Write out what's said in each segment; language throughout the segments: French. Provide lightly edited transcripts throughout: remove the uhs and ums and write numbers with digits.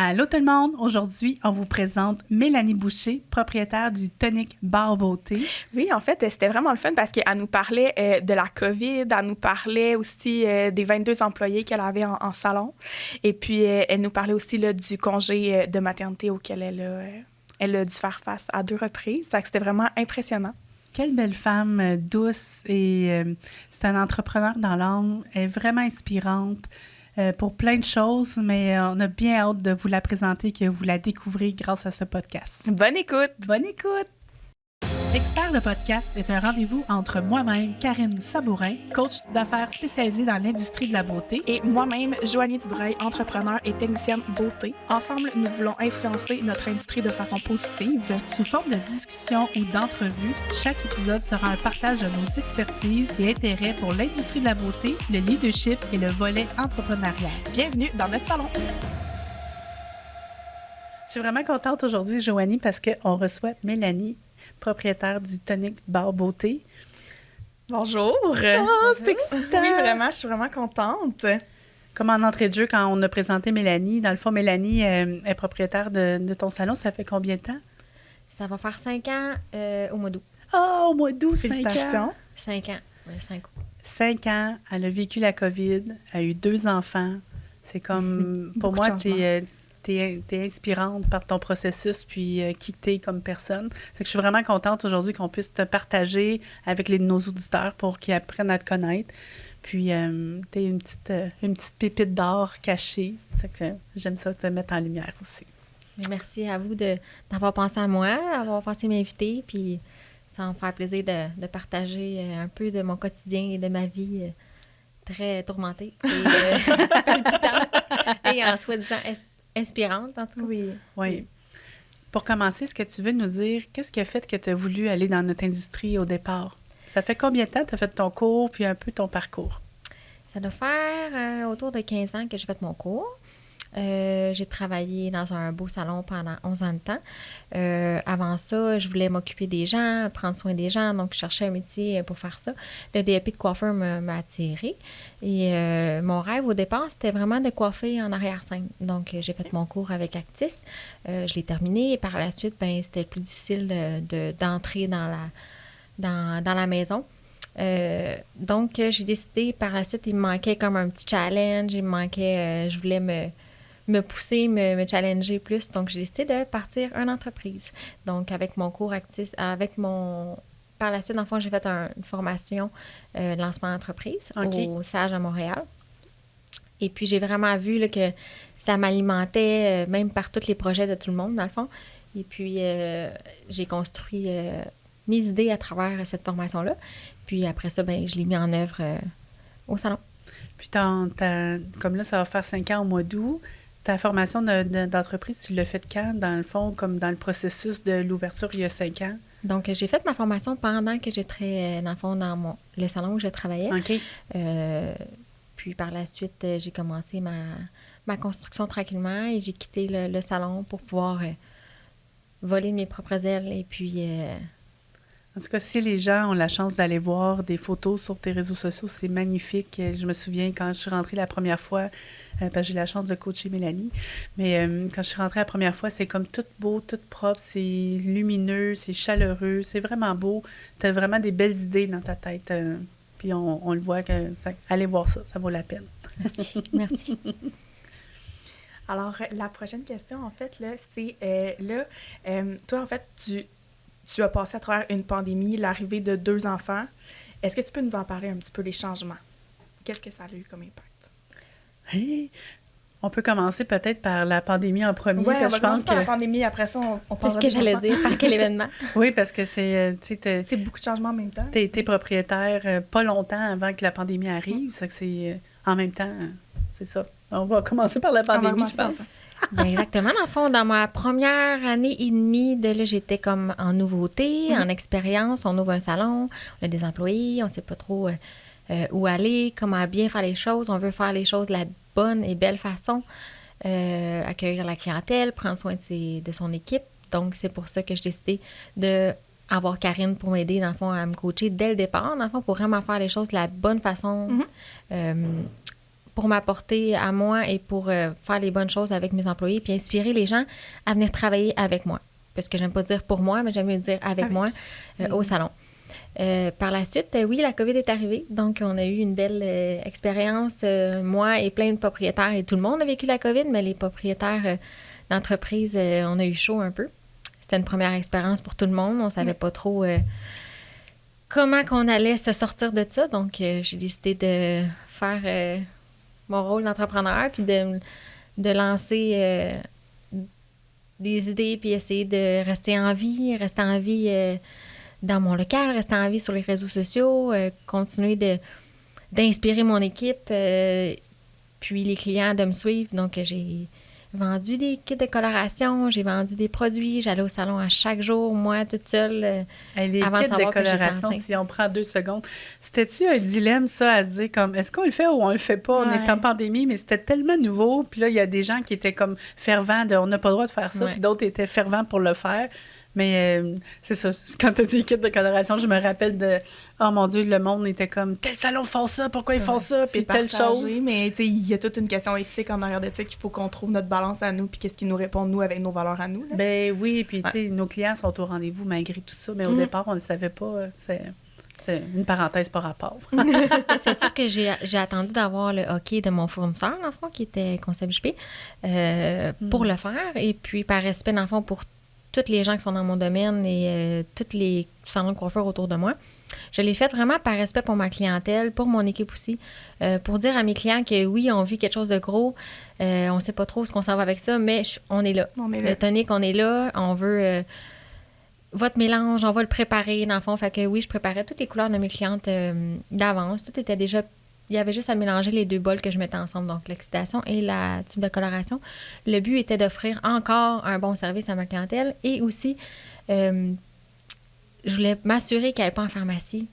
Allô tout le monde! Aujourd'hui, on vous présente Mélanie Boucher, propriétaire du Tonic Bar Beauté. Oui, en fait, c'était vraiment le fun parce qu'elle nous parlait de la COVID, elle nous parlait aussi des 22 employés qu'elle avait en salon. Et puis, elle nous parlait aussi là, du congé de maternité auquel elle a dû faire face à 2 reprises. Ça, c'était vraiment impressionnant. Quelle belle femme douce et c'est un entrepreneur dans l'âme. Elle est vraiment inspirante pour plein de choses, mais on a bien hâte de vous la présenter, que vous la découvrez grâce à ce podcast. Bonne écoute! Bonne écoute! Expert le podcast est un rendez-vous entre moi-même, Karine Sabourin, coach d'affaires spécialisée dans l'industrie de la beauté, et moi-même, Joanie Dubreuil, entrepreneur et technicienne beauté. Ensemble, nous voulons influencer notre industrie de façon positive. Sous forme de discussion ou d'entrevue, chaque épisode sera un partage de nos expertises et intérêts pour l'industrie de la beauté, le leadership et le volet entrepreneurial. Bienvenue dans notre salon! Je suis vraiment contente aujourd'hui, Joanie, parce qu'on reçoit Mélanie, propriétaire du Tonic Bar Beauté. Bonjour! Oh, c'est excitant! Oui, vraiment, je suis vraiment contente. Comme en entrée de jeu, quand on a présenté Mélanie, dans le fond, Mélanie est propriétaire de ton salon. Ça fait combien de temps? Ça va faire 5 ans au mois d'août. Ah, au mois d'août, 5 ans! Félicitations! 5 ans, oui, 5 ans. 5 ans, elle a vécu la COVID, elle a eu 2 enfants. C'est comme, pour moi, t'es inspirante par ton processus, puis qui t'es comme personne. Fait que je suis vraiment contente aujourd'hui qu'on puisse te partager avec nos auditeurs pour qu'ils apprennent à te connaître. Puis, t'es une petite pépite d'or cachée. Fait que j'aime ça te mettre en lumière aussi. Mais merci à vous d'avoir pensé à moi, d'avoir pensé à m'inviter, puis ça va me faire plaisir de partager un peu de mon quotidien et de ma vie très tourmentée et palpitante et en soi-disant inspirante, en tout cas. Oui. Pour commencer, est-ce que tu veux nous dire qu'est-ce qui a fait que tu as voulu aller dans notre industrie au départ? Ça fait combien de temps que tu as fait ton cours puis un peu ton parcours? Ça doit faire autour de 15 ans que j'ai fait mon cours. J'ai travaillé dans un beau salon pendant 11 ans de temps. Avant ça, je voulais m'occuper des gens, prendre soin des gens, donc je cherchais un métier pour faire ça. Le DEP de coiffeur m'a attirée. Et mon rêve au départ, c'était vraiment de coiffer en arrière-scène. Donc, j'ai fait mon cours avec Actis. Je l'ai terminé et par la suite, c'était plus difficile d'entrer dans la maison. Donc, j'ai décidé par la suite, il me manquait comme un petit challenge, je voulais me pousser, me challenger plus. Donc, j'ai décidé de partir une entreprise. Donc, avec mon cours Actis, par la suite, dans le fond, j'ai fait une formation de lancement d'entreprise au SAGE à Montréal. Et puis, j'ai vraiment vu là, que ça m'alimentait, même par tous les projets de tout le monde, dans le fond. Et puis, j'ai construit mes idées à travers cette formation-là. Puis après ça, je l'ai mis en œuvre au salon. Puis comme là, ça va faire 5 ans au mois d'août. Ta formation d'entreprise, tu l'as faite quand, dans le fond, comme dans le processus de l'ouverture il y a 5 ans? Donc, j'ai fait ma formation pendant que j'étais, dans le fond, dans le salon où je travaillais. OK. Puis par la suite, j'ai commencé ma construction tranquillement et j'ai quitté le salon pour pouvoir voler de mes propres ailes et puis... En tout cas, si les gens ont la chance d'aller voir des photos sur tes réseaux sociaux, c'est magnifique. Je me souviens quand je suis rentrée la première fois, parce que j'ai eu la chance de coacher Mélanie, mais quand je suis rentrée la première fois, c'est comme tout beau, tout propre, c'est lumineux, c'est chaleureux, c'est vraiment beau. Tu as vraiment des belles idées dans ta tête. Puis on le voit que allez voir ça, ça vaut la peine. Merci. Alors, la prochaine question, en fait, là, c'est toi, en fait, tu as passé à travers une pandémie, l'arrivée de 2 enfants. Est-ce que tu peux nous en parler un petit peu des changements? Qu'est-ce que ça a eu comme impact? Hey, on peut commencer peut-être par la pandémie en premier. Oui, on va commencer par la pandémie. Après ça, on c'est ce que j'allais dire. Par quel événement? Oui, parce que c'est beaucoup de changements en même temps. Tu es propriétaire pas longtemps avant que la pandémie arrive. C'est que c'est en même temps, c'est ça. On va commencer par la pandémie, je pense. Exactement. Dans le fond, dans ma première année et demie, j'étais comme en nouveauté, en expérience. On ouvre un salon, on a des employés, on ne sait pas trop où aller, comment bien faire les choses. On veut faire les choses de la bonne et belle façon, accueillir la clientèle, prendre soin de son équipe. Donc, c'est pour ça que j'ai décidé d'avoir Karine pour m'aider, dans le fond, à me coacher dès le départ, dans le fond, pour vraiment faire les choses de la bonne façon, pour m'apporter à moi et pour faire les bonnes choses avec mes employés, puis inspirer les gens à venir travailler avec moi. Parce que j'aime pas dire pour moi, mais j'aime mieux dire avec moi au salon. Par la suite, oui, la COVID est arrivée. Donc, on a eu une belle expérience. Moi et plein de propriétaires, et tout le monde a vécu la COVID, mais les propriétaires d'entreprise, on a eu chaud un peu. C'était une première expérience pour tout le monde. On savait pas trop comment qu'on allait se sortir de ça. Donc, j'ai décidé de faire mon rôle d'entrepreneur, puis de lancer des idées, puis essayer de rester en vie dans mon local, rester en vie sur les réseaux sociaux, continuer d'inspirer mon équipe, puis les clients de me suivre. Donc, j'ai vendu des kits de coloration, j'ai vendu des produits, j'allais au salon à chaque jour, moi, toute seule, les avant de kits savoir de coloration, si on prend 2 secondes, c'était-tu un dilemme, ça, à se dire comme, est-ce qu'on le fait ou on le fait pas? On est en pandémie, mais c'était tellement nouveau. Puis là, il y a des gens qui étaient comme fervents de, on n'a pas le droit de faire ça, puis d'autres étaient fervents pour le faire. Mais c'est ça, quand tu as dit kit de coloration, je me rappelle de « Oh mon Dieu, le monde était comme « Tel salon font ça, pourquoi ils font ça? » Puis telle chose. Mais il y a toute une question éthique en arrière de ça qu'il faut qu'on trouve notre balance à nous puis qu'est-ce qui nous répond, nous, avec nos valeurs à nous. Là. Ben oui, puis tu sais, nos clients sont au rendez-vous malgré tout ça, mais au départ, on ne le savait pas. C'est une parenthèse par rapport. C'est sûr que j'ai attendu d'avoir le OK de mon fournisseur, dans le fond, qui était Concept JP, pour le faire. Et puis, par respect, dans le fond, pour toutes les gens qui sont dans mon domaine et tous les salons de coiffure autour de moi. Je l'ai fait vraiment par respect pour ma clientèle, pour mon équipe aussi, pour dire à mes clients que oui, on vit quelque chose de gros, on ne sait pas trop ce qu'on s'en va avec ça, mais on est là. Le tonique, on est là, on veut votre mélange, on va le préparer dans le fond. Fait que oui, je préparais toutes les couleurs de mes clientes d'avance. Tout était déjà... Il y avait juste à mélanger les 2 bols que je mettais ensemble, donc l'oxydation et la tube de coloration. Le but était d'offrir encore un bon service à ma clientèle et aussi, je voulais m'assurer qu'elle n'allait pas en pharmacie.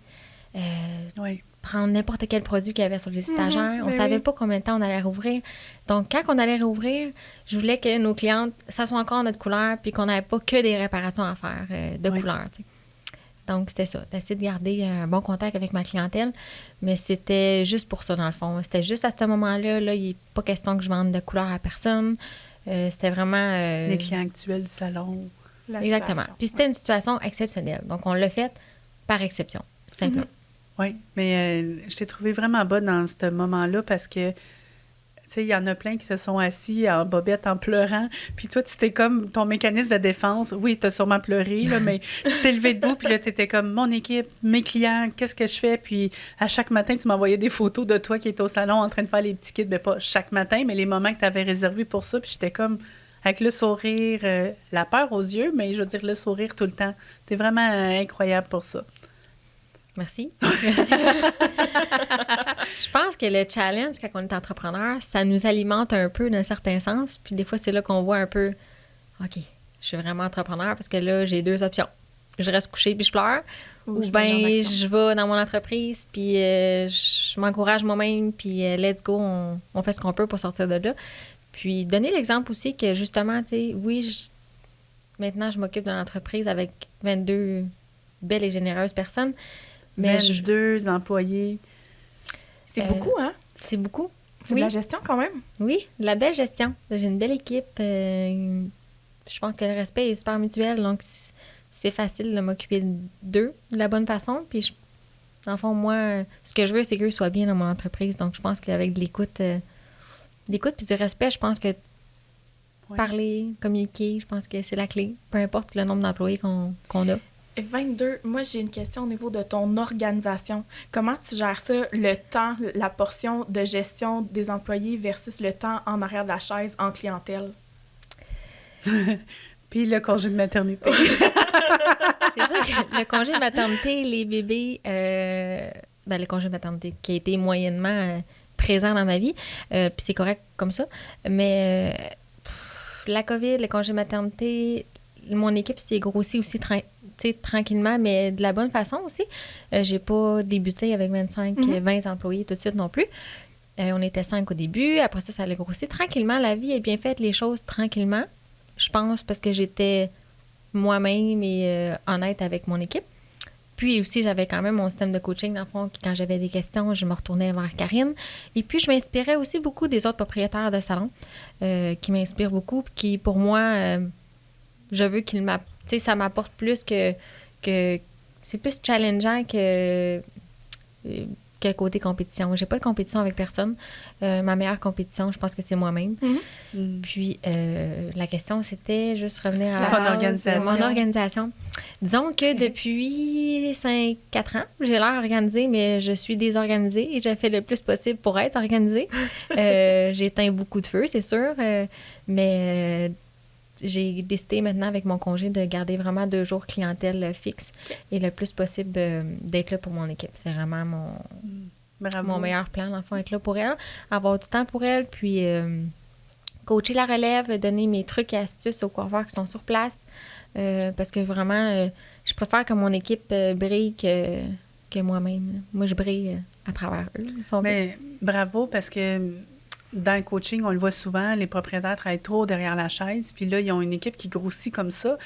Prendre n'importe quel produit qu'il y avait sur les étagères. On ne savait pas combien de temps on allait rouvrir. Donc, quand on allait rouvrir, je voulais que nos clientes, ça soit encore notre couleur puis qu'on n'avait pas que des réparations à faire de couleurs. T'sais. Donc, c'était ça, d'essayer de garder un bon contact avec ma clientèle. Mais c'était juste pour ça, dans le fond. C'était juste à ce moment-là, il n'est pas question que je vende de couleur à personne. C'était vraiment... les clients actuels du salon. Exactement. Puis c'était une situation exceptionnelle. Donc, on l'a fait par exception, simplement. Oui, mais je t'ai trouvé vraiment bonne dans ce moment-là parce que tu sais, il y en a plein qui se sont assis en bobette en pleurant. Puis toi, tu t'es comme ton mécanisme de défense. Oui, tu as sûrement pleuré, là, mais tu t'es levé debout. Puis là, tu étais comme mon équipe, mes clients, qu'est-ce que je fais? Puis à chaque matin, tu m'envoyais des photos de toi qui étais au salon en train de faire les petits kits. Ben, pas chaque matin, mais les moments que tu avais réservés pour ça. Puis j'étais comme avec le sourire, la peur aux yeux, mais je veux dire le sourire tout le temps. Tu es vraiment incroyable pour ça. Merci. Je pense que le challenge, quand on est entrepreneur, ça nous alimente un peu d'un certain sens. Puis des fois, c'est là qu'on voit un peu, OK, je suis vraiment entrepreneur parce que là, j'ai 2 options. Je reste couchée puis je pleure. Ou bien je vais dans mon entreprise puis je m'encourage moi-même puis let's go, on fait ce qu'on peut pour sortir de là. Puis donner l'exemple aussi que justement, tu sais, oui, maintenant, je m'occupe d'une entreprise avec 22 belles et généreuses personnes. Mais 22 employés. C'est beaucoup, hein? C'est beaucoup. C'est de la gestion quand même. Oui, de la belle gestion. J'ai une belle équipe. Je pense que le respect est super mutuel, donc c'est facile de m'occuper d'eux de la bonne façon. Puis, dans le fond, moi, ce que je veux, c'est qu'eux soient bien dans mon entreprise. Donc, je pense qu'avec de l'écoute puis du respect, je pense que parler, communiquer, je pense que c'est la clé. Peu importe le nombre d'employés qu'on a. 22, moi j'ai une question au niveau de ton organisation. Comment tu gères ça, le temps, la portion de gestion des employés versus le temps en arrière de la chaise en clientèle? Puis le congé de maternité. C'est ça que le congé de maternité, les bébés, le congé de maternité qui a été moyennement présent dans ma vie, puis c'est correct comme ça, mais la COVID, le congé de maternité, mon équipe s'est grossie aussi tranquillement, mais de la bonne façon aussi. J'ai pas débuté avec 20 employés tout de suite non plus. On était 5 au début. Après ça allait grossir. Tranquillement, la vie a bien fait les choses tranquillement. Je pense parce que j'étais moi-même et honnête avec mon équipe. Puis aussi, j'avais quand même mon système de coaching, dans le fond, quand j'avais des questions, je me retournais vers Karine. Et puis, je m'inspirais aussi beaucoup des autres propriétaires de salons qui m'inspirent beaucoup, puis qui, pour moi, je veux qu'ils m'apportent. Tu sais, ça m'apporte plus que c'est plus challengeant que côté compétition. J'ai pas de compétition avec personne. Ma meilleure compétition, je pense que c'est moi-même. Puis, la question, c'était juste revenir à mon organisation. Disons que depuis 5-4 ans, j'ai l'air organisée, mais je suis désorganisée et j'ai fait le plus possible pour être organisée. J'ai éteint beaucoup de feux, c'est sûr, mais j'ai décidé maintenant avec mon congé de garder vraiment 2 jours clientèle fixe et le plus possible d'être là pour mon équipe. C'est vraiment mon meilleur plan, dans le fond, être là pour elle, avoir du temps pour elle, puis coacher la relève, donner mes trucs et astuces aux coiffeurs qui sont sur place. Parce que vraiment, je préfère que mon équipe brille que moi-même. Moi, je brille à travers eux. Mais bravo, parce que dans le coaching, on le voit souvent, les propriétaires travaillent trop derrière la chaise, puis là, ils ont une équipe qui grossit comme ça.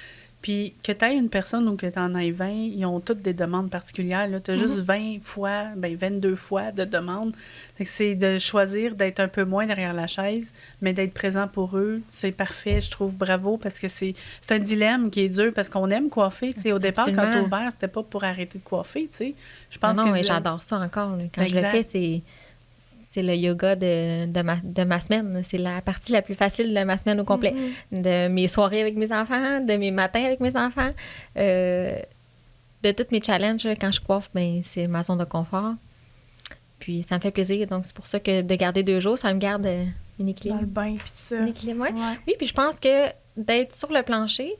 Puis que tu aies une personne ou que tu en aies 20, ils ont toutes des demandes particulières. Tu as juste 22 fois de demandes. C'est de choisir d'être un peu moins derrière la chaise, mais d'être présent pour eux. C'est parfait, je trouve. Bravo, parce que c'est un dilemme qui est dur, parce qu'on aime coiffer. T'sais, au départ, quand tu as ouvert, c'était pas pour arrêter de coiffer. Je pense mais j'adore ça encore. Là. Quand je le fais, c'est le yoga de ma semaine. C'est la partie la plus facile de ma semaine au complet. De mes soirées avec mes enfants, de mes matins avec mes enfants, de tous mes challenges. Quand je coiffe, c'est ma zone de confort. Puis ça me fait plaisir. Donc, c'est pour ça que de garder 2 jours, ça me garde une équilibre. Dans le bain, puis ça. Une équilibre, ouais. Oui, puis je pense que d'être sur le plancher,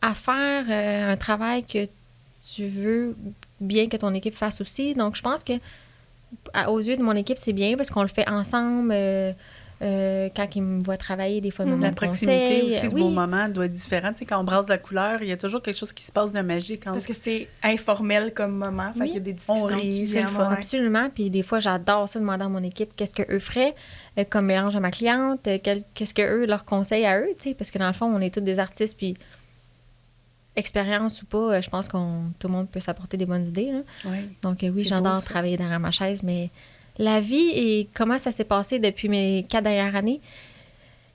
à faire un travail que tu veux bien que ton équipe fasse aussi. Donc, je pense que aux yeux de mon équipe, c'est bien parce qu'on le fait ensemble. Quand ils me voient travailler, des fois, ils me donnent la des proximité conseils. aussi, du beau moment doit être différent. Tu sais, quand on brasse la couleur, il y a toujours quelque chose qui se passe de magique. Parce que c'est informel comme moment. Fait qu'il y a des discussions. On rit, c'est le fun. Absolument. Puis des fois, j'adore ça, demander à mon équipe qu'est-ce qu'eux feraient comme mélange à ma cliente, qu'est-ce qu'eux leur conseillent à eux. Tu sais, parce que dans le fond, on est tous des artistes. Puis expérience ou pas, je pense que tout le monde peut s'apporter des bonnes idées. Là. Oui. Donc oui, j'adore travailler derrière ma chaise, mais la vie et comment ça s'est passé depuis mes 4 dernières années,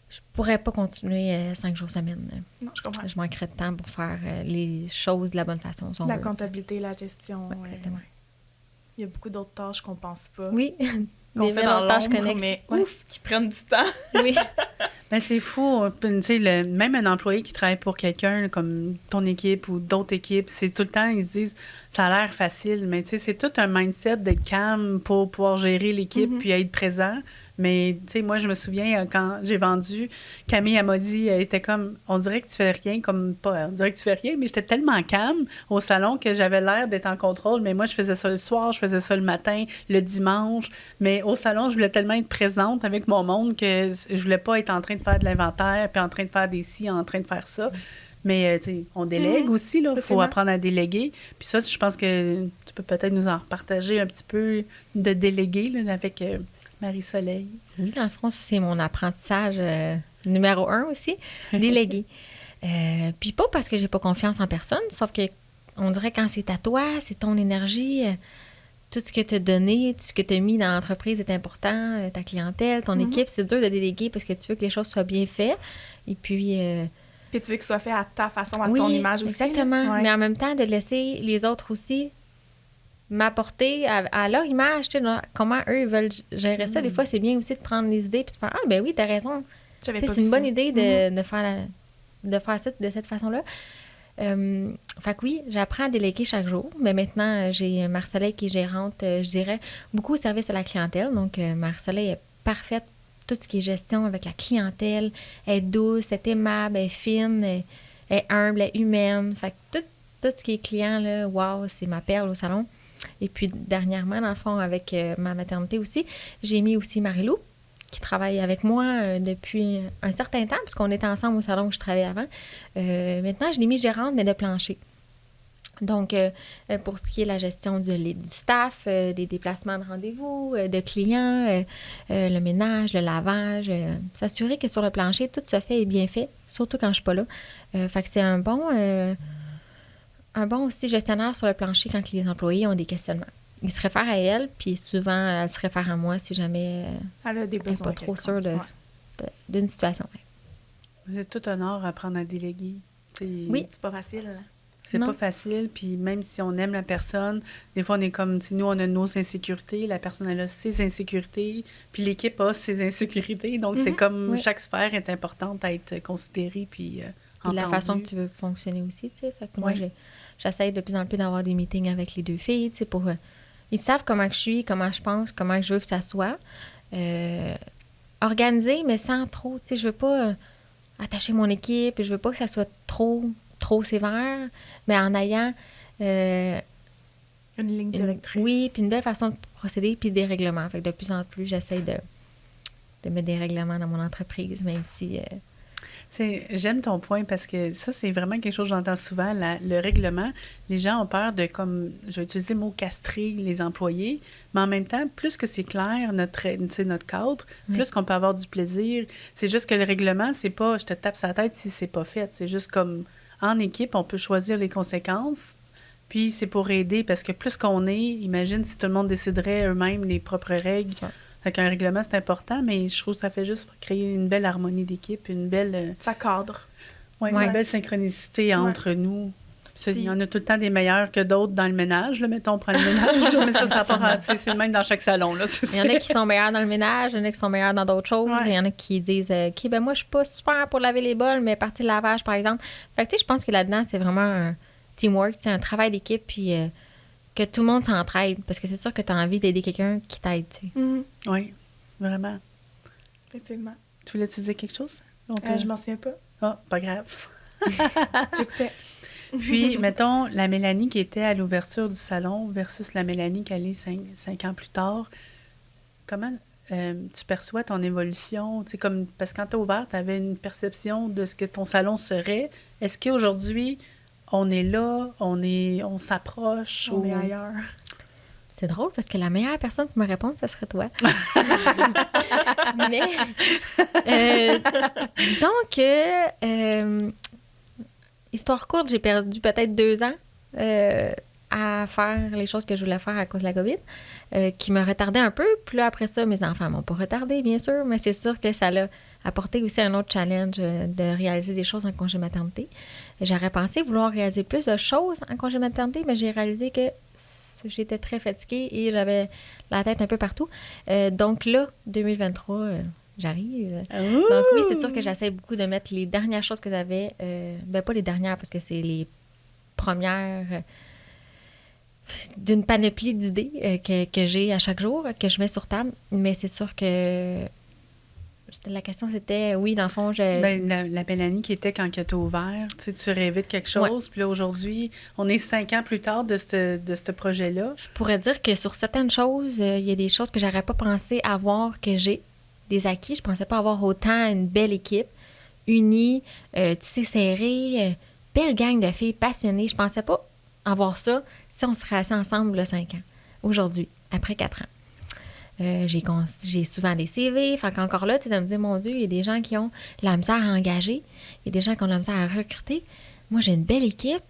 je pourrais pas continuer 5 jours semaine. Non, je comprends. Je manquerais de temps pour faire les choses de la bonne façon. La comptabilité, la gestion. Ouais, exactement. Il y a beaucoup d'autres tâches qu'on pense pas. Oui. Qu'on fait dans l'ombre, mais qui prennent du temps. Oui. Ben, c'est fou. Tu sais, même un employé qui travaille pour quelqu'un, comme ton équipe ou d'autres équipes, c'est tout le temps, ils se disent, ça a l'air facile, mais tu sais, c'est tout un mindset d'être calme pour pouvoir gérer l'équipe puis être présent. Mais, tu sais, moi, je me souviens, quand j'ai vendu, Camille, elle m'a dit, elle était comme, on dirait que tu fais rien, comme pas, on dirait que tu fais rien, mais j'étais tellement calme au salon que j'avais l'air d'être en contrôle. Mais moi, je faisais ça le soir, je faisais ça le matin, le dimanche. Mais au salon, je voulais tellement être présente avec mon monde que je voulais pas être en train de faire de l'inventaire, puis en train de faire des ci, en train de faire ça. Mais, tu sais, on délègue aussi, là. Il faut apprendre à déléguer. Puis ça, je pense que tu peux peut-être nous en partager un petit peu de déléguer, là, avec Marie-Soleil. Oui, dans le fond, ça, c'est mon apprentissage numéro 1 aussi, déléguer. Puis pas parce que j'ai pas confiance en personne, sauf que on dirait quand c'est à toi, c'est ton énergie, tout ce que tu as donné, tout ce que tu as mis dans l'entreprise est important, ta clientèle, ton équipe, c'est dur de déléguer parce que tu veux que les choses soient bien faites. Et puis... Puis tu veux que ce soit fait à ta façon, à ton image aussi. Exactement. Mais en même temps, de laisser les autres aussi m'apporter à leur image, tu sais, comment eux ils veulent gérer ça. Des fois, c'est bien aussi de prendre les idées puis de faire « Ah, ben oui, t'as raison. » C'est une bonne idée de faire ça de cette façon-là. Fait que oui, j'apprends à déléguer chaque jour. Mais maintenant, j'ai Marie-Soleil qui est gérante, je dirais, beaucoup au service à la clientèle. Donc, Marie-Soleil est parfaite. Tout ce qui est gestion avec la clientèle. Elle est douce, elle est aimable, elle est fine, elle est humble, elle est humaine. Fait que tout ce qui est client, là, wow, c'est ma perle au salon. Et puis, dernièrement, dans le fond, avec ma maternité aussi, j'ai mis aussi Marie-Lou, qui travaille avec moi depuis un certain temps, parce qu'on était ensemble au salon où je travaillais avant. Maintenant, je l'ai mis gérante, mais de plancher. Donc, pour ce qui est la gestion du staff, des déplacements de rendez-vous, de clients, le ménage, le lavage, s'assurer que sur le plancher, tout se fait et bien fait, surtout quand je suis pas là. Fait que c'est un bon un bon aussi gestionnaire sur le plancher quand les employés ont des questionnements. Ils se réfèrent à elle, puis souvent, elle se réfère à moi si jamais Elle a des elle n'est besoins pas trop sûre d'une situation. Ouais. C'est tout un art à apprendre à déléguer. Oui. C'est pas facile. C'est Non. pas facile, puis même si on aime la personne, des fois on est comme, nous on a nos insécurités, la personne elle a ses insécurités, puis l'équipe a ses insécurités, donc c'est comme Oui. chaque sphère est importante à être considérée, puis Puis la entendue. façon que tu veux fonctionner aussi, tu sais. Fait que moi, Ouais. j'essaie de plus en plus d'avoir des meetings avec les deux filles, tu sais, pour... ils savent comment que je suis, comment je pense, comment je veux que ça soit. Organisé, mais sans trop, tu sais, je veux pas attacher mon équipe, je veux pas que ça soit trop sévère, mais en ayant... Une ligne directrice. Oui, puis une belle façon de procéder, puis des règlements. Fait que de plus en plus, j'essaie de mettre des règlements dans mon entreprise, même si... J'aime ton point parce que ça, c'est vraiment quelque chose que j'entends souvent. Le règlement, les gens ont peur de, comme, je vais utiliser le mot castrer les employés, mais en même temps, plus que c'est clair, notre cadre, plus qu'on peut avoir du plaisir. C'est juste que le règlement, c'est pas je te tape sa tête si c'est pas fait. C'est juste comme en équipe, on peut choisir les conséquences. Puis c'est pour aider parce que plus qu'on est, imagine si tout le monde déciderait eux-mêmes les propres règles. Fait qu'un règlement, c'est important, mais je trouve que ça fait juste créer une belle harmonie d'équipe, une belle... Ça cadre. Une belle synchronicité entre nous. Il y en a tout le temps des meilleurs que d'autres dans le ménage, là, mettons, on prend le ménage, mais ça part, c'est le même dans chaque salon. Là, il y en a qui sont meilleurs dans le ménage, il y en a qui sont meilleurs dans d'autres choses, il y en a qui disent OK, ben moi, je suis pas super pour laver les bols, mais partie de lavage, par exemple. Fait que, tu sais, je pense que là-dedans, c'est vraiment un teamwork, un travail d'équipe, puis que tout le monde s'entraide, parce que c'est sûr que tu as envie d'aider quelqu'un qui t'aide, tu sais. Mm-hmm. Oui, vraiment. Effectivement. Tu voulais-tu dire quelque chose? Je m'en souviens pas. Ah, pas grave. J'écoutais. Puis, mettons, la Mélanie qui était à l'ouverture du salon versus la Mélanie qui allait 5 ans plus tard, comment tu perçois ton évolution? Comme, parce que quand tu as ouvert, tu avais une perception de ce que ton salon serait. Est-ce qu'aujourd'hui, on est là, on s'approche? On est ailleurs. C'est drôle parce que la meilleure personne pour me répondre, ça serait toi. Mais disons que, histoire courte, j'ai perdu peut-être 2 ans à faire les choses que je voulais faire à cause de la COVID, qui me retardait un peu. Puis là, après ça, mes enfants m'ont pas retardé, bien sûr, mais c'est sûr que ça l'a apporté aussi un autre challenge de réaliser des choses en congé maternité. J'aurais pensé vouloir réaliser plus de choses en congé maternité, mais j'ai réalisé que j'étais très fatiguée et j'avais la tête un peu partout. Donc là, 2023, j'arrive. Donc oui, c'est sûr que j'essaie beaucoup de mettre les dernières choses que j'avais, pas les dernières parce que c'est les premières d'une panoplie d'idées que j'ai à chaque jour, que je mets sur table. Mais c'est sûr que la question, c'était, oui, dans le fond, la Mélanie qui était quand tu as ouvert, tu rêvais de quelque chose, puis là, aujourd'hui, on est 5 ans plus tard de ce projet-là. Je pourrais dire que sur certaines choses, il y a des choses que j'aurais pas pensé avoir, que j'ai des acquis. Je pensais pas avoir autant une belle équipe, unie, tissée serrée, belle gang de filles passionnées. Je pensais pas avoir ça si on serait assis ensemble là, 5 ans, aujourd'hui, après 4 ans. J'ai souvent des CV. Fait qu'encore là, tu vas me dire, mon Dieu, il y a des gens qui ont la misère à engager. Il y a des gens qui ont la misère à recruter. Moi, j'ai une belle équipe.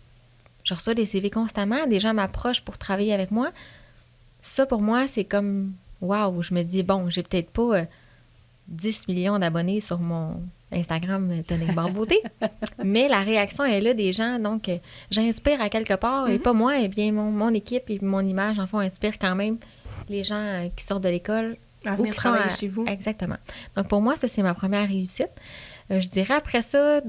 Je reçois des CV constamment. Des gens m'approchent pour travailler avec moi. Ça, pour moi, c'est comme, waouh, je me dis, bon, j'ai peut-être pas 10 millions d'abonnés sur mon Instagram Tonique Bar Beauté, mais la réaction est là des gens. Donc, j'inspire à quelque part. Et pas moi, et bien mon équipe et mon image, en fond, inspire quand même les gens qui sortent de l'école. À venir travailler chez vous. Exactement. Donc, pour moi, ça, c'est ma première réussite. Je dirais, après ça,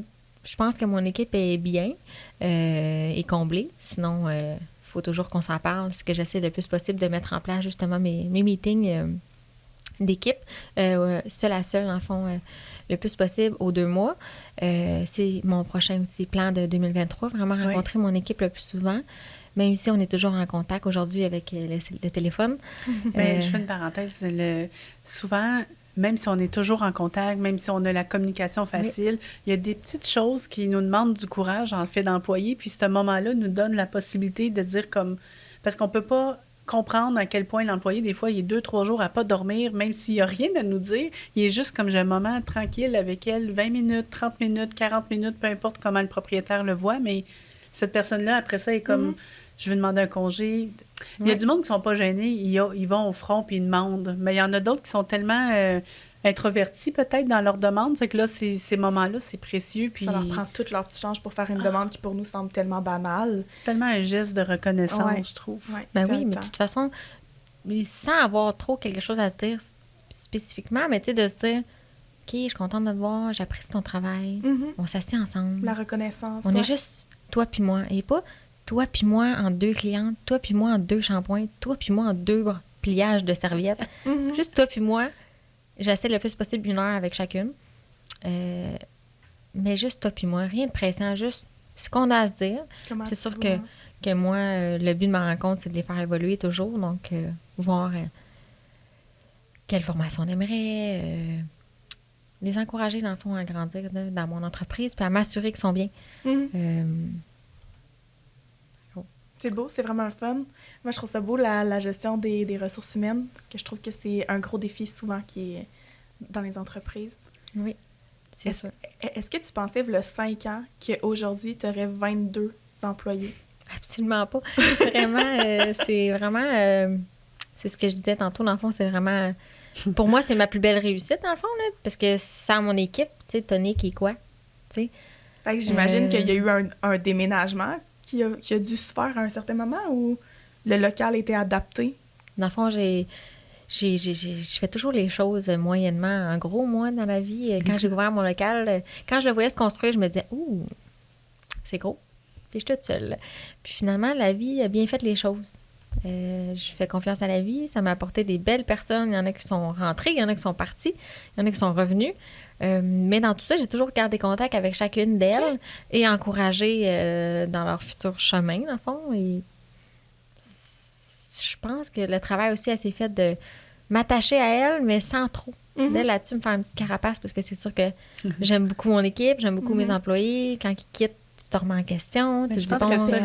je pense que mon équipe est bien et comblée. Sinon, il faut toujours qu'on s'en parle. Ce que j'essaie le plus possible de mettre en place, justement, mes meetings d'équipe, seul à seul, en fond, le plus possible aux 2 mois. C'est mon prochain aussi plan de 2023, vraiment rencontrer mon équipe le plus souvent. Même si on est toujours en contact aujourd'hui avec le téléphone. Mais je fais une parenthèse. Souvent, même si on est toujours en contact, même si on a la communication facile, il y a des petites choses qui nous demandent du courage en fait d'employer. Puis ce moment-là nous donne la possibilité de dire comme... Parce qu'on peut pas comprendre à quel point l'employé, des fois, il est 2-3 jours à pas dormir, même s'il n'y a rien à nous dire. Il est juste comme j'ai un moment tranquille avec elle, 20 minutes, 30 minutes, 40 minutes, peu importe comment le propriétaire le voit, mais cette personne-là, après ça, est comme, je veux demander un congé. Il y a du monde qui sont pas gênés, ils vont au front puis ils demandent. Mais il y en a d'autres qui sont tellement introvertis, peut-être, dans leur demande. C'est que là, ces moments-là, c'est précieux. Puis ça leur prend toute leur petit change pour faire une demande qui, pour nous, semble tellement banale. c'est tellement un geste de reconnaissance, je trouve. Ouais, Ben oui, mais de toute façon, sans avoir trop quelque chose à se dire spécifiquement, mais tu sais, de se dire, OK, je suis contente de te voir, j'apprécie ton travail, on s'assied ensemble. La reconnaissance. On est juste toi puis moi, et pas toi puis moi en 2 clientes, toi puis moi en 2 shampoings, toi puis moi en 2 pliages de serviettes. Juste toi puis moi. J'essaie le plus possible 1 heure avec chacune. Mais juste toi puis moi, rien de pressant, juste ce qu'on a à se dire. Comment c'est sûr que moi, le but de ma rencontre, c'est de les faire évoluer toujours. Donc, voir quelle formation on aimerait, les encourager, dans le fond, à grandir dans mon entreprise, puis à m'assurer qu'ils sont bien. C'est beau, c'est vraiment le fun. Moi, je trouve ça beau, la gestion des ressources humaines, parce que je trouve que c'est un gros défi souvent qui est dans les entreprises. Oui, c'est sûr. Est-ce que tu pensais, il y a 5 ans, qu'aujourd'hui, tu aurais 22 employés? Absolument pas. Vraiment, c'est vraiment... c'est ce que je disais tantôt, dans le fond, c'est vraiment... Pour moi, c'est ma plus belle réussite, dans le fond, là, parce que sans mon équipe, tu sais, Tony qui est quoi, tu sais. Fait que j'imagine qu'il y a eu un déménagement qui a dû se faire à un certain moment où le local était adapté. Dans le fond, je fais toujours les choses moyennement. En gros, moi, dans la vie, quand j'ai ouvert mon local, quand je le voyais se construire, je me disais « Ouh, c'est gros. » Puis je suis toute seule. Puis finalement, la vie a bien fait les choses. Je fais confiance à la vie. Ça m'a apporté des belles personnes. Il y en a qui sont rentrées, il y en a qui sont parties, il y en a qui sont revenus. Mais dans tout ça, j'ai toujours gardé contact avec chacune d'elles et encouragé dans leur futur chemin, dans le fond. Et je pense que le travail aussi a s'est fait de m'attacher à elle, mais sans trop. Là-dessus, me faire une petite carapace parce que c'est sûr que j'aime beaucoup mon équipe, j'aime beaucoup mes employés. Quand ils quittent, tu te remets en question. Je pense que ça,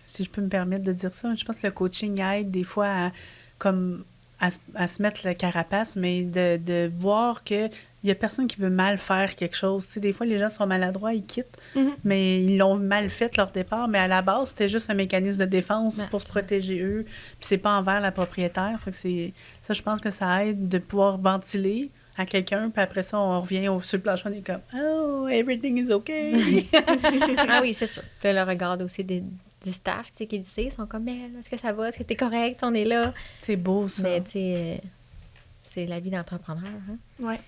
si je peux me permettre de dire ça, je pense que le coaching aide des fois à se mettre la carapace, mais de voir que il y a personne qui veut mal faire quelque chose. Tu sais, des fois, les gens sont maladroits, ils quittent, mais ils l'ont mal fait leur départ. Mais à la base, c'était juste un mécanisme de défense pour se protéger eux. Puis c'est pas envers la propriétaire. Ça, je pense que ça aide de pouvoir ventiler à quelqu'un. Puis après ça, on revient sur le plancher, on est comme « Oh, everything is okay! » Ah oui, c'est sûr. Puis là, le regard aussi du staff, tu sais, qui le sait, ils sont comme « Mais est-ce que ça va? Est-ce que t'es correct? On est là. » C'est beau, ça. Mais tu sais, c'est la vie d'entrepreneur. Hein? Ouais.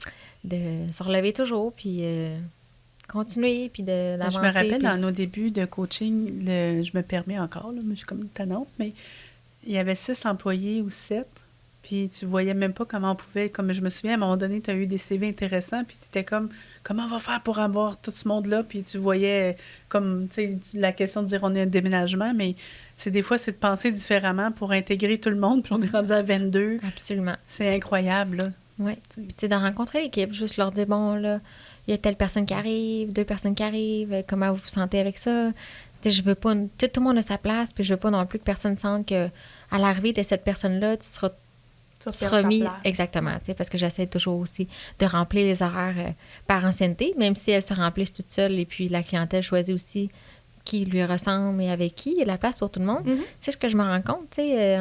De se relever toujours, puis continuer, puis d'avancer. Je me rappelle, puis... dans nos débuts de coaching, je me permets encore, là, mais je suis comme une tannante, mais il y avait 6 employés ou 7, puis tu voyais même pas comment on pouvait, comme je me souviens, à un moment donné, tu as eu des CV intéressants, puis tu étais comme, comment on va faire pour avoir tout ce monde-là, puis tu voyais, comme, tu sais, la question de dire on est un déménagement, mais des fois, c'est de penser différemment pour intégrer tout le monde, puis on grandit à 22. Absolument. C'est incroyable, là. Oui. Puis, tu sais, de rencontrer l'équipe, juste leur dire, bon, là, il y a telle personne qui arrive, 2 personnes qui arrivent, comment vous vous sentez avec ça? Tu sais, je veux pas... Tu sais, tout le monde a sa place, puis je veux pas non plus que personne sente que à l'arrivée de cette personne-là, tu seras mis... Exactement, tu sais, parce que j'essaie toujours aussi de remplir les horaires par ancienneté, même si elles se remplissent toutes seules, et puis la clientèle choisit aussi qui lui ressemble et avec qui, il y a la place pour tout le monde. C'est ce que je me rends compte, tu sais,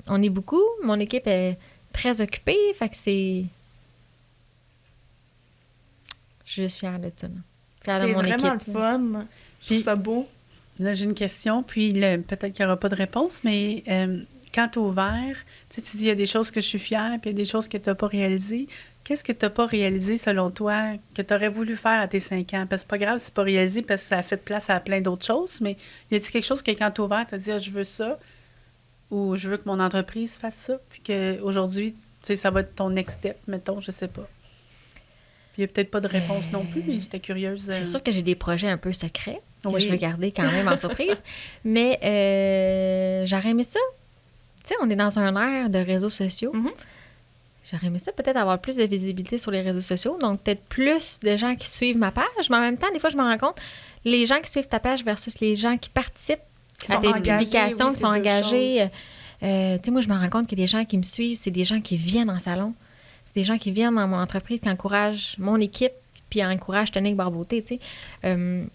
on est beaucoup, mon équipe est très occupée, fait que c'est... Je suis juste fière de ça. Fière de mon équipe. C'est vraiment le fun. Je trouve ça beau. Là, j'ai une question, puis peut-être qu'il n'y aura pas de réponse, mais quand tu as ouvert, tu dis, il y a des choses que je suis fière, puis il y a des choses que tu n'as pas réalisées. Qu'est-ce que tu n'as pas réalisé, selon toi, que tu aurais voulu faire à tes 5 ans? Parce que c'est pas grave, c'est pas réalisé, parce que ça a fait place à plein d'autres choses, mais y a-t-il quelque chose que quand tu as ouvert, tu as dit, je veux ça, ou je veux que mon entreprise fasse ça, puis qu'aujourd'hui, tu sais, ça va être ton next step, mettons, je sais pas. Puis il n'y a peut-être pas de réponse non plus, mais j'étais curieuse. C'est sûr que j'ai des projets un peu secrets que oui. je veux garder quand même en surprise, mais j'aurais aimé ça. Tu sais, on est dans un ère de réseaux sociaux. J'aurais aimé ça peut-être avoir plus de visibilité sur les réseaux sociaux, donc peut-être plus de gens qui suivent ma page, mais en même temps, des fois, je me rends compte, les gens qui suivent ta page versus les gens qui participent à tes publications, qui sont engagés. Tu sais, moi, je me rends compte que des gens qui me suivent, c'est des gens qui viennent en salon. C'est des gens qui viennent dans mon entreprise, qui encouragent mon équipe, puis encouragent Tonique Barbeauté, tu sais.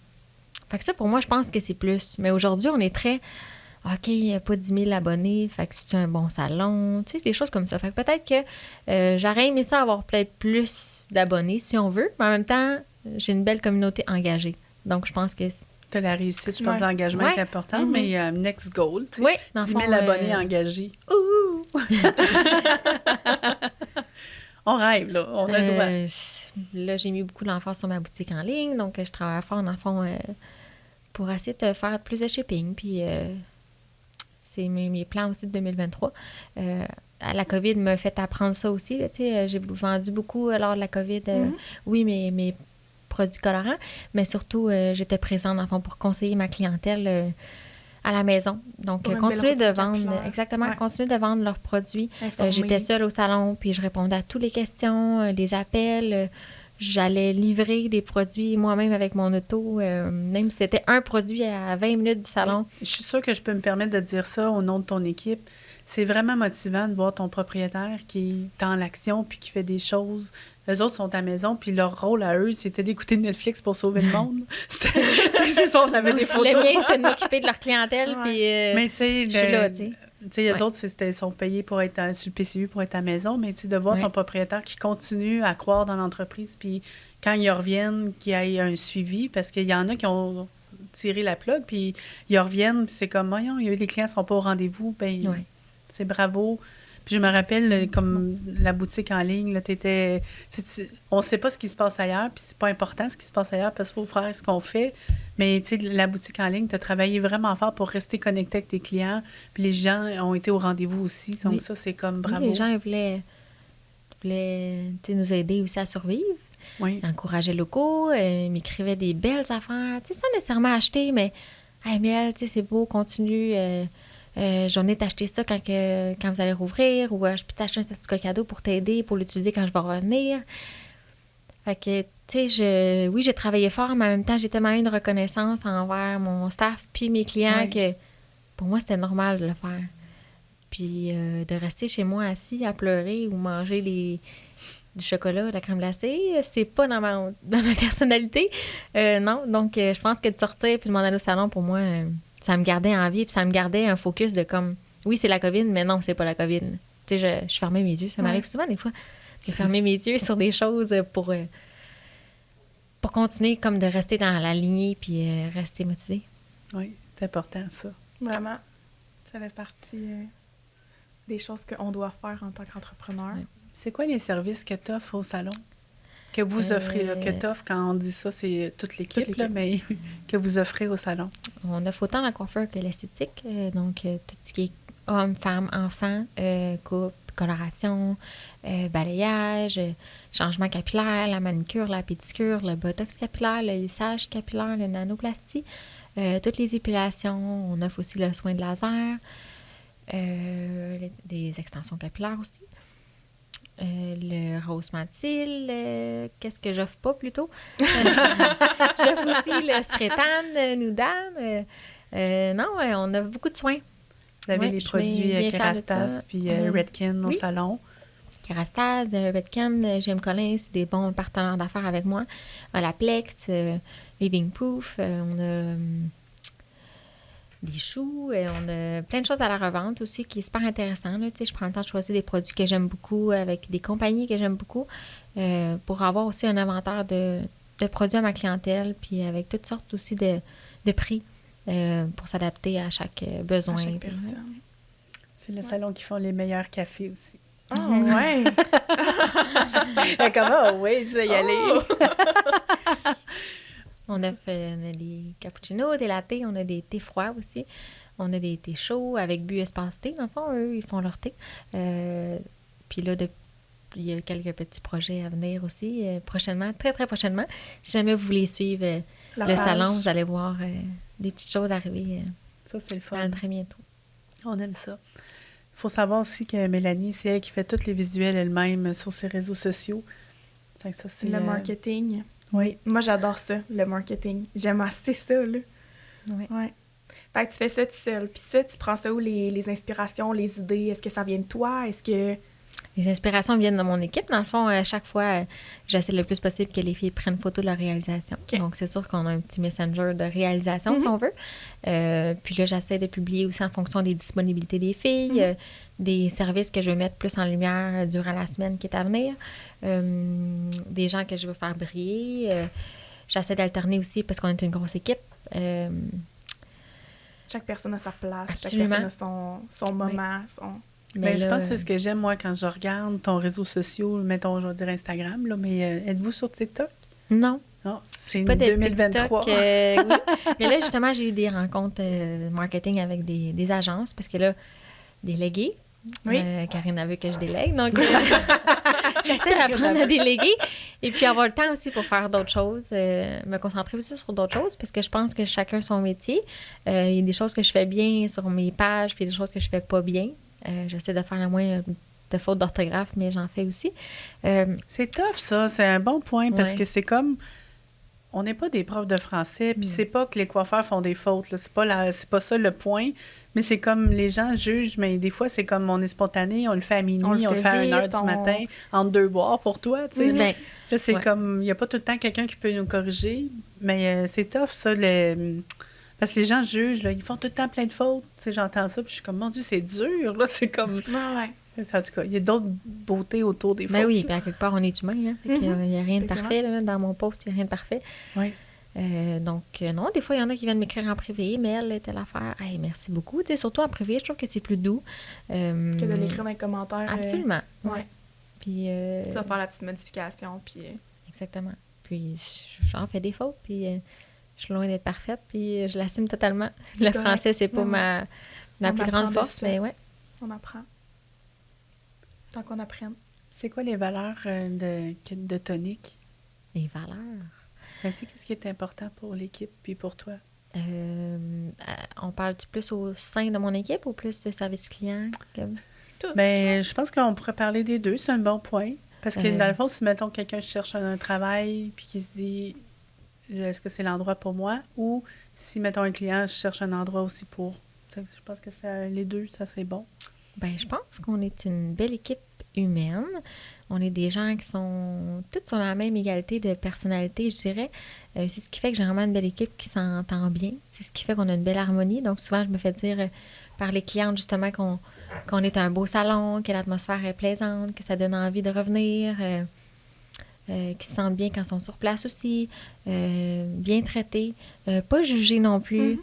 Fait que ça, pour moi, je pense que c'est plus. Mais aujourd'hui, on est très... OK, il n'y a pas 10 000 abonnés, fait que c'est un bon salon, tu sais, des choses comme ça. Fait que peut-être que j'aurais aimé ça avoir peut-être plus d'abonnés, si on veut, mais en même temps, j'ai une belle communauté engagée. Donc, je pense que... Tu as la réussite, je pense que l'engagement est important, mais next goal, tu sais, oui, 10 000 abonnés engagés. Ouh! On rêve, là, on a le droit. Là, j'ai mis beaucoup d'emphase sur ma boutique en ligne, donc je travaille fort, dans le fond, pour essayer de faire plus de shipping, puis... c'est mes plans aussi de 2023. La COVID m'a fait apprendre ça aussi. Là, j'ai vendu beaucoup lors de la COVID. Oui, mes produits colorants, mais surtout, j'étais présente, en fond, pour conseiller ma clientèle à la maison. Donc, continuer de vendre, continuer de vendre leurs produits. J'étais seule au salon, puis je répondais à toutes les questions, les appels. J'allais livrer des produits moi-même avec mon auto, même si c'était un produit à 20 minutes du salon. Je suis sûre que je peux me permettre de dire ça au nom de ton équipe. C'est vraiment motivant de voir ton propriétaire qui est en l'action puis qui fait des choses. Les autres sont à la maison, puis leur rôle à eux, c'était d'écouter Netflix pour sauver le monde. C'est ça, j'avais des photos. Le mien, c'était de m'occuper de leur clientèle, puis mais tu sais, je suis là, tu sais. Tu sais, les autres, ils sont payés pour être sur le PCU pour être à la maison, mais tu sais, de voir ton propriétaire qui continue à croire dans l'entreprise, puis quand ils reviennent, qu'il y ait un suivi, parce qu'il y en a qui ont tiré la plug, puis ils reviennent, puis c'est comme, voyons, les clients ne sont pas au rendez-vous, ben c'est bravo. Puis je me rappelle, comme la boutique en ligne, là, on ne sait pas ce qui se passe ailleurs, puis c'est pas important ce qui se passe ailleurs, parce qu'il faut faire ce qu'on fait. Mais tu sais, la boutique en ligne, tu as travaillé vraiment fort pour rester connecté avec tes clients, puis les gens ont été au rendez-vous aussi. Donc ça, c'est comme bravo. Oui, les gens voulaient nous aider aussi à survivre. Oui. Encourager locaux, ils m'écrivaient des belles affaires, tu sais, sans nécessairement acheter, mais « Hey, Miel, tu sais, c'est beau, continue. J'en ai t'acheter ça quand vous allez rouvrir, ou je peux t'acheter un certificat cadeau pour t'aider, pour l'utiliser quand je vais revenir. » Fait que, tu sais, oui, j'ai travaillé fort, mais en même temps, j'ai tellement eu une reconnaissance envers mon staff puis mes clients que pour moi, c'était normal de le faire. Puis de rester chez moi assis à pleurer ou manger du chocolat, de la crème glacée, c'est pas dans ma personnalité. Non, donc je pense que de sortir puis de m'en aller au salon, pour moi, ça me gardait en vie, puis ça me gardait un focus de comme, oui, c'est la COVID, mais non, c'est pas la COVID. Tu sais, je fermais mes yeux. Ça m'arrive souvent, des fois, de fermer mes yeux sur des choses pour continuer comme de rester dans la lignée puis rester motivé. Oui, c'est important, ça. Vraiment. Ça fait partie des choses qu'on doit faire en tant qu'entrepreneur. Ouais. C'est quoi les services que tu offres au salon? Que vous offrez, là, que tu offres, quand on dit ça, c'est toute l'équipe, là, mais que vous offrez au salon? On offre autant la coiffure que l'esthétique, donc tout ce qui est hommes, femmes, enfants, coupe, coloration, balayage, changement capillaire, la manicure, la pédicure, le botox capillaire, le lissage capillaire, le nanoplastie, toutes les épilations. On offre aussi le soin de laser, des extensions capillaires aussi. Le rose matil, qu'est-ce que j'offre pas plutôt? J'offre aussi le spray tan, Noudam. Non, on offre beaucoup de soins. Vous avez les produits Kerastase puis Redken au salon. Kerastase, Redken, GM Collins, c'est des bons partenaires d'affaires avec moi. La Plex, Living Proof, on a des choux, on a plein de choses à la revente aussi qui est super intéressant. Là. Je prends le temps de choisir des produits que j'aime beaucoup avec des compagnies que j'aime beaucoup pour avoir aussi un inventaire de produits à ma clientèle puis avec toutes sortes aussi de prix pour s'adapter à chaque besoin. À chaque personne. C'est le salon qui font les meilleurs cafés aussi. Ah, ouais! Comment? Oui, je vais y aller. On a des cappuccinos, des lattés, on a des thés froids aussi. On a des thés chauds avec bu espace thé. Dans le fond, eux, ils font leur thé. Puis là, il y a quelques petits projets à venir aussi prochainement, très, très prochainement. Si jamais vous voulez suivre le salon, vous allez voir des petites choses arriver ça, c'est le fun. Dans très bientôt. On aime ça. Il faut savoir aussi que Mélanie, c'est elle qui fait tous les visuels elle-même sur ses réseaux sociaux. Donc ça, c'est le marketing. Oui. Moi, j'adore ça, le marketing. J'aime assez ça, là. Oui. Ouais. Fait que tu fais ça tout seul. Puis ça, tu prends ça où, les inspirations, les idées? Est-ce que ça vient de toi? Est-ce que... Les inspirations viennent de mon équipe. Dans le fond, à chaque fois, j'essaie le plus possible que les filles prennent photo de leur réalisation. OK. Donc, c'est sûr qu'on a un petit messenger de réalisation, si on veut. Puis là, j'essaie de publier aussi en fonction des disponibilités des filles, des services que je veux mettre plus en lumière durant la semaine qui est à venir, des gens que je veux faire briller. J'essaie d'alterner aussi parce qu'on est une grosse équipe. Chaque personne a sa place, Absolument. chaque personne a son moment, son... Mais je là, pense que c'est ce que j'aime, moi, quand je regarde ton réseau social, mettons, je vais dire Instagram, là, mais êtes-vous sur TikTok? Non. Non, c'est Pas de 2023. TikTok, oui. Mais là, justement, j'ai eu des rencontres marketing avec des agences parce que là, déléguer. Oui. Karine a vu que je délègue, donc j'essaie d'apprendre à déléguer et puis avoir le temps aussi pour faire d'autres choses, me concentrer aussi sur d'autres choses parce que je pense que chacun son métier. Il y a des choses que je fais bien sur mes pages puis des choses que je fais pas bien. J'essaie de faire le moins de fautes d'orthographe, mais j'en fais aussi. C'est tough, ça. C'est un bon point parce Ouais. que c'est comme... On n'est pas des profs de français, puis c'est pas que les coiffeurs font des fautes, là. C'est pas ça le point, mais c'est comme les gens jugent, mais des fois, c'est comme on est spontané, on le fait à minuit, on le fait à 1h vite, du matin, entre deux boires pour toi, tu sais. Ben, Là, c'est ouais. comme... Il n'y a pas tout le temps quelqu'un qui peut nous corriger, mais c'est tough, ça, parce que les gens jugent, là, ils font tout le temps plein de fautes. Tu sais, j'entends ça, puis je suis comme, mon Dieu, c'est dur, là, c'est comme... Ouais. En tout cas, il y a d'autres beautés autour des Ben fautes. oui, puis à quelque part, on est humain. Hein? Fait qu'il y a rien de Exactement. parfait. Là, dans mon post, il n'y a rien de parfait. Oui. Donc, non, des fois, il y en a qui viennent m'écrire en privé. Mais elle, telle affaire. Hey, merci beaucoup. Tu sais, surtout en privé, je trouve que c'est plus doux. Que de l'écrire dans les commentaires. Absolument. Ouais. Puis, Tu vas faire la petite modification, puis... exactement. Puis, j'en fais des fautes. Puis, je suis loin d'être parfaite. Puis, je l'assume totalement. Le correct. français, c'est pas Ouais. ma On plus apprend grande de force. ça. Mais ouais. On apprend. Tant qu'on apprenne. C'est quoi les valeurs de Tonic? Les valeurs. Ben, tu sais, qu'est-ce qui est important pour l'équipe puis pour toi? On parle-tu plus au sein de mon équipe ou plus de service client? Tout. Ben, je pense qu'on pourrait parler des deux, c'est un bon point. Parce que dans le fond, si, mettons, quelqu'un cherche un travail puis qui se dit est-ce que c'est l'endroit pour moi? Ou si, mettons, un client cherche un endroit aussi pour... Tu sais, je pense que les deux, ça c'est bon. Ben, je pense qu'on est une belle équipe humaine. On est des gens qui sont toutes sur la même égalité de personnalité, je dirais. C'est ce qui fait que j'ai vraiment une belle équipe qui s'entend bien. C'est ce qui fait qu'on a une belle harmonie. Donc, souvent, je me fais dire par les clientes, justement, qu'on est un beau salon, que l'atmosphère est plaisante, que ça donne envie de revenir, qu'ils se sentent bien quand ils sont sur place aussi, bien traités, pas jugés non plus.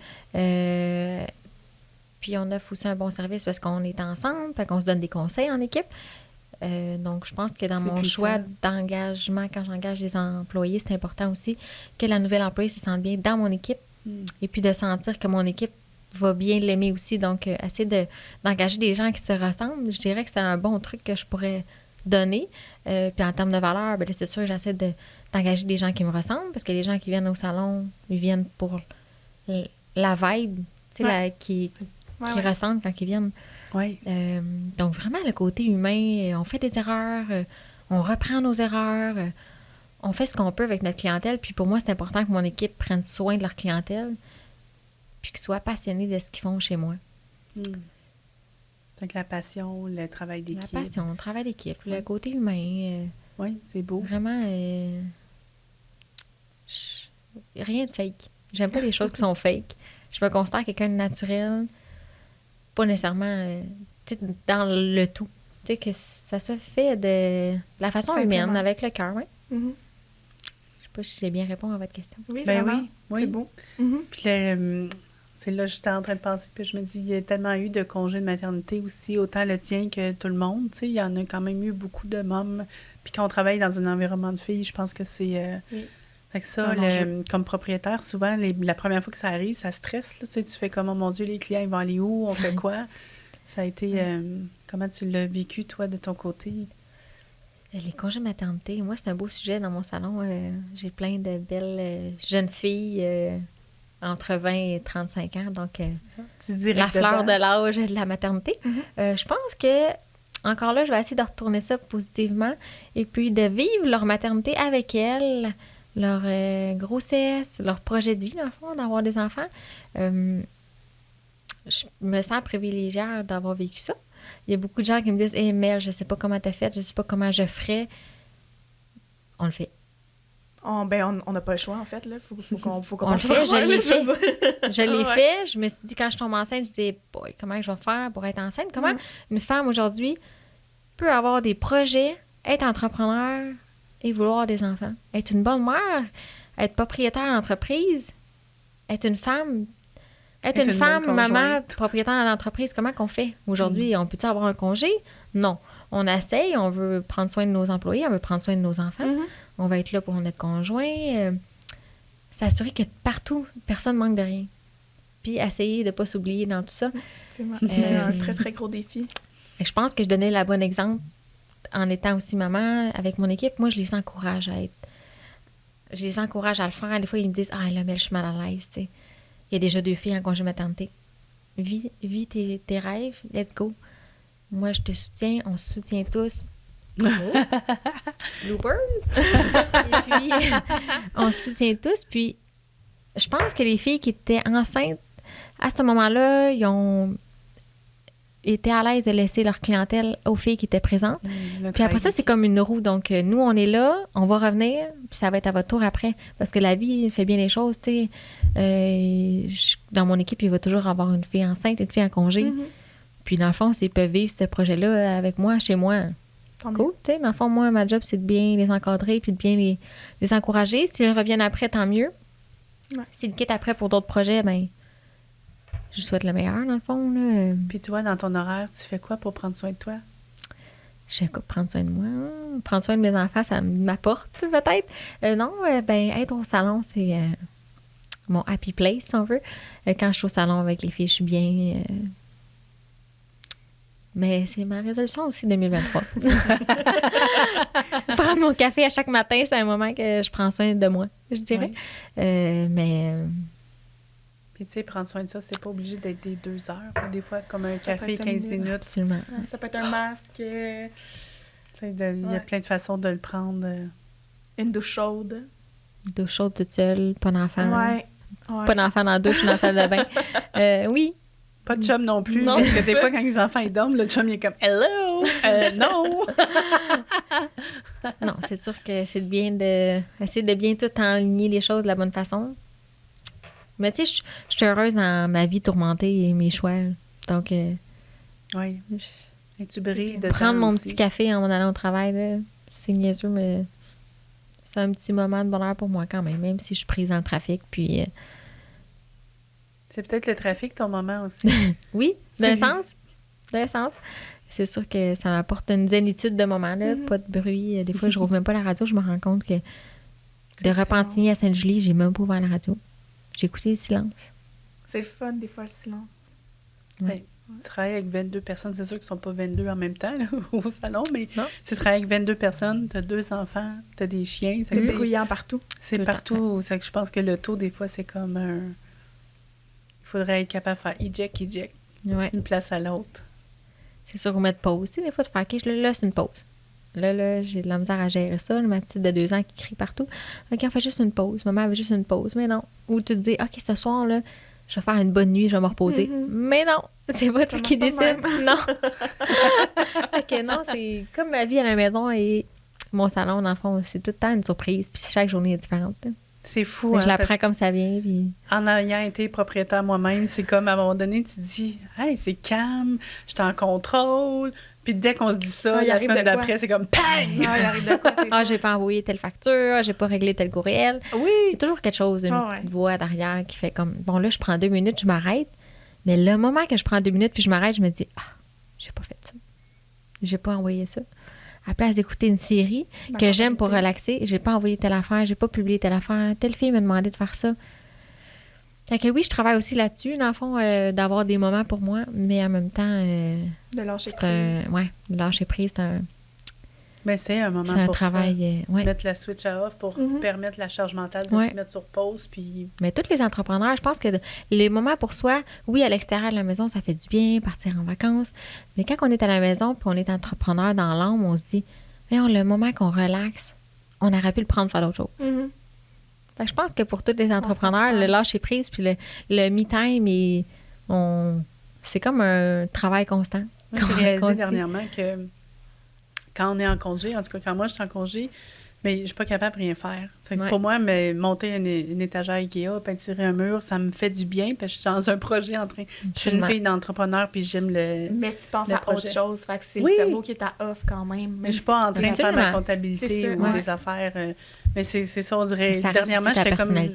Puis on offre aussi un bon service parce qu'on est ensemble, fait qu'on se donne des conseils en équipe. Donc, je pense que dans C'est mon puissant. choix d'engagement, quand j'engage des employés, c'est important aussi que la nouvelle employée se sente bien dans mon équipe et puis de sentir que mon équipe va bien l'aimer aussi. Donc, essayer d'engager des gens qui se ressemblent, je dirais que c'est un bon truc que je pourrais donner. Puis en termes de valeur, ben là, c'est sûr que j'essaie d'engager des gens qui me ressemblent parce que les gens qui viennent au salon, ils viennent pour la vibe, tu sais, qui ressentent quand ils viennent. Oui. Donc, vraiment, le côté humain, on fait des erreurs, on reprend nos erreurs, on fait ce qu'on peut avec notre clientèle. Puis pour moi, c'est important que mon équipe prenne soin de leur clientèle puis qu'ils soient passionnés de ce qu'ils font chez moi. Donc, la passion, le travail d'équipe. La passion, le travail d'équipe, le côté humain. Oui, c'est beau. Vraiment, rien de fake. J'aime pas les choses qui sont fake. Je me considère quelqu'un de naturel, pas nécessairement dans le tout. Tu sais, que ça se fait de la façon Simplement. humaine, avec le cœur, oui. Mhm. Je sais pas si j'ai bien répondu à votre question. Oui, Ben vraiment. oui. C'est beau. Mhm. Puis c'est là, j'étais en train de penser, puis je me dis, il y a tellement eu de congés de maternité aussi, autant le tien que tout le monde. Tu sais, il y en a quand même eu beaucoup de mômes. Puis quand on travaille dans un environnement de filles, je pense que c'est... Oui. Fait que ça, C'est un enjeu. comme propriétaire, souvent, la première fois que ça arrive, ça stresse. Là, tu sais, tu fais comme, oh mon Dieu, les clients, ils vont aller où? On fait quoi? Ça a été... comment tu l'as vécu, toi, de ton côté? Les congés maternité, moi, c'est un beau sujet dans mon salon. J'ai plein de belles jeunes filles entre 20 et 35 ans, donc Tu dirais la fleur de l'âge de la maternité. Je pense que, encore là, je vais essayer de retourner ça positivement et puis de vivre leur maternité avec elles, leur grossesse, leur projet de vie, dans le fond, d'avoir des enfants. Je me sens privilégiée d'avoir vécu ça. Il y a beaucoup de gens qui me disent « Hey Mel, je sais pas comment t'as fait, je sais pas comment je ferais. » On le fait. On n'a pas le choix, en fait. Là. Faut qu'on On le fait, je l'ai fait. Je l'ai Ouais. fait. Je me suis dit, quand je tombe enceinte, je dis, boy, comment je vais faire pour être enceinte? Comment une femme aujourd'hui peut avoir des projets, être entrepreneur et vouloir des enfants? Être une bonne mère, être propriétaire d'entreprise, être une femme, être une femme, bonne maman, conjointe. propriétaire d'entreprise, comment qu'on fait? Aujourd'hui, on peut-tu avoir un congé? Non. On essaye, on veut prendre soin de nos employés, on veut prendre soin de nos enfants. On va être là pour notre conjoint. S'assurer que partout, personne ne manque de rien. Puis essayer de ne pas s'oublier dans tout ça. C'est un très, très gros défi. Et je pense que je donnais le bon exemple en étant aussi maman avec mon équipe. Moi, je les encourage à être... Je les encourage à le faire. Des fois, ils me disent « Ah, là, mais je suis mal à l'aise. » Il y a déjà 2 filles en congé maternité. Vis tes rêves. Let's go. Moi, je te soutiens. On se soutient tous. Bloopers. Et puis, on se soutient tous. Puis, je pense que les filles qui étaient enceintes, à ce moment-là, ils ont été à l'aise de laisser leur clientèle aux filles qui étaient présentes. Puis après ça, c'est comme une roue. Donc, nous, on est là, on va revenir, puis ça va être à votre tour après. Parce que la vie fait bien les choses, tu sais. Dans mon équipe, il va toujours avoir une fille enceinte, une fille en congé. Puis, dans le fond, s'ils peuvent vivre ce projet-là avec moi, chez moi, cool, tu sais. Dans le fond, moi, ma job, c'est de bien les encadrer puis de bien les encourager. S'ils reviennent après, tant mieux. Ouais. S'ils quittent après pour d'autres projets, ben je souhaite le meilleur, dans le fond. Là. Puis toi, dans ton horaire, tu fais quoi pour prendre soin de toi? Je sais quoi, prendre soin de moi. Prendre soin de mes enfants, ça m'apporte peut-être. Non, ben être au salon, c'est mon happy place, si on veut. Quand je suis au salon avec les filles, je suis bien... Mais c'est ma résolution aussi 2023. Prendre mon café à chaque matin, c'est un moment que je prends soin de moi, je dirais. Mais... Puis tu sais, prendre soin de ça, c'est pas obligé d'être des 2 heures. Des fois, comme un café, peut être 15 minutes. Absolument. Ça peut être un masque, Tu sais, il y a plein de façons de le prendre. une douche chaude. Douche chaude toute seule, pas d'enfant. Ouais. Pas d'enfant dans la douche ou dans la salle de bain. Oui. Pas de chum non plus. Non, Parce que c'est des ça. fois, quand les enfants ils dorment, le chum il est comme « Hello! Non! » Non, c'est sûr que c'est essayer de bien tout enligner les choses de la bonne façon. Mais tu sais, je suis heureuse dans ma vie tourmentée et mes choix. Donc, Oui. Et tu brilles de prendre mon petit café en allant au travail, là, c'est niaiseux, mais c'est un petit moment de bonheur pour moi quand même si je suis prise dans le trafic. Puis, C'est peut-être le trafic, ton moment aussi. oui, d'un sens. C'est sûr que ça m'apporte une zénitude de moment, là, pas de bruit. Des fois, je rouvre même pas la radio, je me rends compte que de Repentigny à Sainte-Julie, j'ai même pas ouvert la radio. J'ai écouté le silence. C'est le fun, des fois, le silence. Ouais. Tu travailles avec 22 personnes. C'est sûr qu'ils ne sont pas 22 en même temps là, au salon, mais Non. tu travailles avec 22 personnes, tu as 2 enfants, tu as des chiens. C'est bruyant partout. C'est Tout le partout. C'est que je pense que le taux, des fois, c'est comme un... Il faudrait être capable de faire eject, Ouais. une place à l'autre. C'est sûr, mettre pause. Tu sais, des fois, tu fais OK, là, c'est une pause. Là, j'ai de la misère à gérer ça. Ma petite de 2 ans qui crie partout. OK, on fait juste une pause. Maman avait juste une pause. Mais non. Ou tu te dis, OK, ce soir, là, je vais faire une bonne nuit, je vais me reposer. Mais non, c'est pas toi qui marche pas décide. Non. OK, non, c'est comme ma vie à la maison et mon salon, dans le fond, c'est tout le temps une surprise. Puis chaque journée est différente. C'est fou. Mais je la parce prends comme ça vient. Puis... En ayant été propriétaire moi-même, c'est comme à un moment donné, tu te dis, hey, c'est calme, je suis en contrôle. Puis dès qu'on se dit ça, il la arrive semaine de quoi? d'après, c'est comme pang! Il arrive de quoi, c'est ça. j'ai pas envoyé telle facture, j'ai pas réglé tel courriel. Il y Oui! a toujours quelque chose, une petite voix derrière qui fait comme, bon, là, je prends 2 minutes, je m'arrête. Mais le moment que je prends 2 minutes puis je m'arrête, je me dis, j'ai pas fait ça. J'ai pas envoyé ça. À la place d'écouter une série que j'aime pour relaxer, j'ai pas envoyé telle affaire, j'ai pas publié telle affaire, telle fille m'a demandé de faire ça. Fait que oui, je travaille aussi là-dessus, dans le fond, d'avoir des moments pour moi, mais en même temps, de lâcher c'est prise. de lâcher prise, Mais c'est un moment c'est un pour travail. soi. Mettre la switch à off pour permettre la charge mentale de se mettre sur pause. Puis... Mais tous les entrepreneurs, je pense que les moments pour soi, oui, à l'extérieur de la maison, ça fait du bien, partir en vacances. Mais quand on est à la maison puis on est entrepreneur dans l'âme, on se dit, voyons, le moment qu'on relaxe, on aurait pu le prendre pour faire d'autres choses. Fait que je pense que pour tous les entrepreneurs, le lâcher prise puis le me time, c'est comme un travail constant. Moi, j'ai réalisé dernièrement que quand on est en congé, en tout cas, quand moi, je suis en congé, mais je suis pas capable de rien faire. Pour moi, monter une étagère Ikea, peinturer un mur, ça me fait du bien, parce que je suis dans un projet en train... Je suis une fille d'entrepreneur, puis j'aime le Mais tu penses à autre chose, fait que c'est le cerveau qui est à off quand même. Mais je suis pas en train de faire ma comptabilité ou des affaires... mais c'est ça, on dirait... Ça dernièrement,